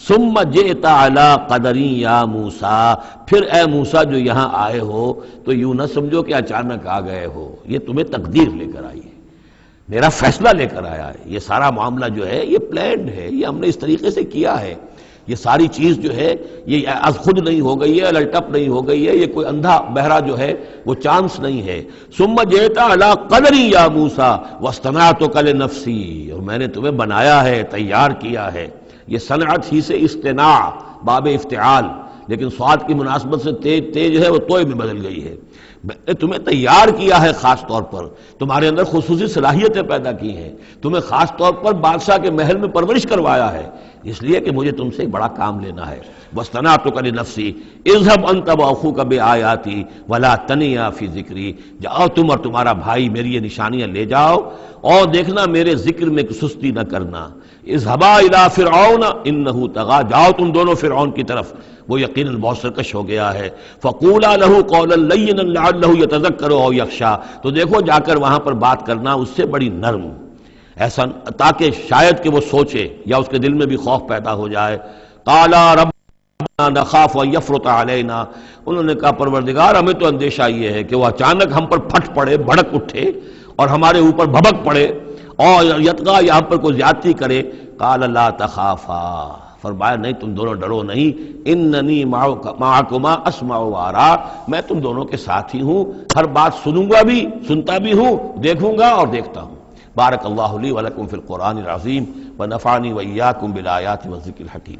ثُمَّ جِئْتَ عَلَىٰ قَدَرٍ يَا موسیٰ، پھر اے موسیٰ جو یہاں آئے ہو تو یوں نہ سمجھو کہ اچانک آ گئے ہو، یہ تمہیں تقدیر لے کر آئی ہے، میرا فیصلہ لے کر آیا ہے۔ یہ سارا معاملہ جو ہے یہ پلانڈ ہے، یہ ہم نے اس طریقے سے کیا ہے، یہ ساری چیز جو ہے یہ از خود نہیں ہو گئی ہے، للٹپ نہیں ہو گئی ہے، یہ کوئی اندھا بہرا جو ہے وہ چانس نہیں ہے۔ ثُمَّ جِئْتَ عَلَىٰ قَدَرٍ يَا موسیٰ وَاصْطَنَعْتُكَ لِنَفْسِي، اور میں نے تمہیں بنایا ہے، تیار کیا ہے۔ یہ صنعت ہی سے اصطناع باب افتعال، لیکن صاد کی مناسبت سے تیج ہے وہ توئے میں بدل گئی ہے۔ میں نے تمہیں تیار کیا ہے، خاص طور پر تمہارے اندر خصوصی صلاحیتیں پیدا کی ہیں، تمہیں خاص طور پر بادشاہ کے محل میں پرورش کروایا ہے، اس لیے کہ مجھے تم سے ایک بڑا کام لینا ہے۔ وَاصْطَنَعْتُكَ لِنَفْسِي اذْهَبْ أَنْتَ وَأَخُوكَ بِآيَاتِي وَلَا تَنِيَا فِي ذِكْرِي، جاؤ تم اور تمہارا بھائی میری یہ نشانیاں لے جاؤ اور دیکھنا میرے ذکر میں سستی نہ کرنا۔ اذهبا إِلَىٰ فِرْعَوْنَ إِنَّهُ طَغَىٰ، جاؤ تم دونوں فرعون کی طرف، وہ یقیناً بہت سرکش ہو گیا ہے۔ فَقُولَا لَهُ قَوْلًا لَيِّنًا لَعَلَّهُ يَتَذَكَّرُ أَوْ يَخْشَىٰ، تو دیکھو جا کر وہاں پر بات کرنا اس سے بڑی نرم، ایسا تاکہ شاید کہ وہ سوچے یا اس کے دل میں بھی خوف پیدا ہو جائے۔ قَالَا رَبَّنَا نَخَافُ أَن يَفْرُطَ عَلَيْنَا، انہوں نے کہا پروردگار ہمیں تو اندیشہ یہ ہے کہ وہ اچانک ہم پر پھٹ پڑے، بھڑک اٹھے اور ہمارے اوپر بھبک پڑے اور یتغا یا ہم پر کوئی زیادتی کرے، قال لا تخافا، فرمایا نہیں تم دونوں ڈرو نہیں، اننی معکما اسمع و ارا، میں تم دونوں کے ساتھ ہی ہوں، ہر بات سنوں گا بھی، سنتا بھی ہوں، دیکھوں گا اور دیکھتا ہوں۔ بارک اللہ لی ولکم فی القرآن العظیم ونفعنی وإیاکم بالآیات والذکر الحکیم۔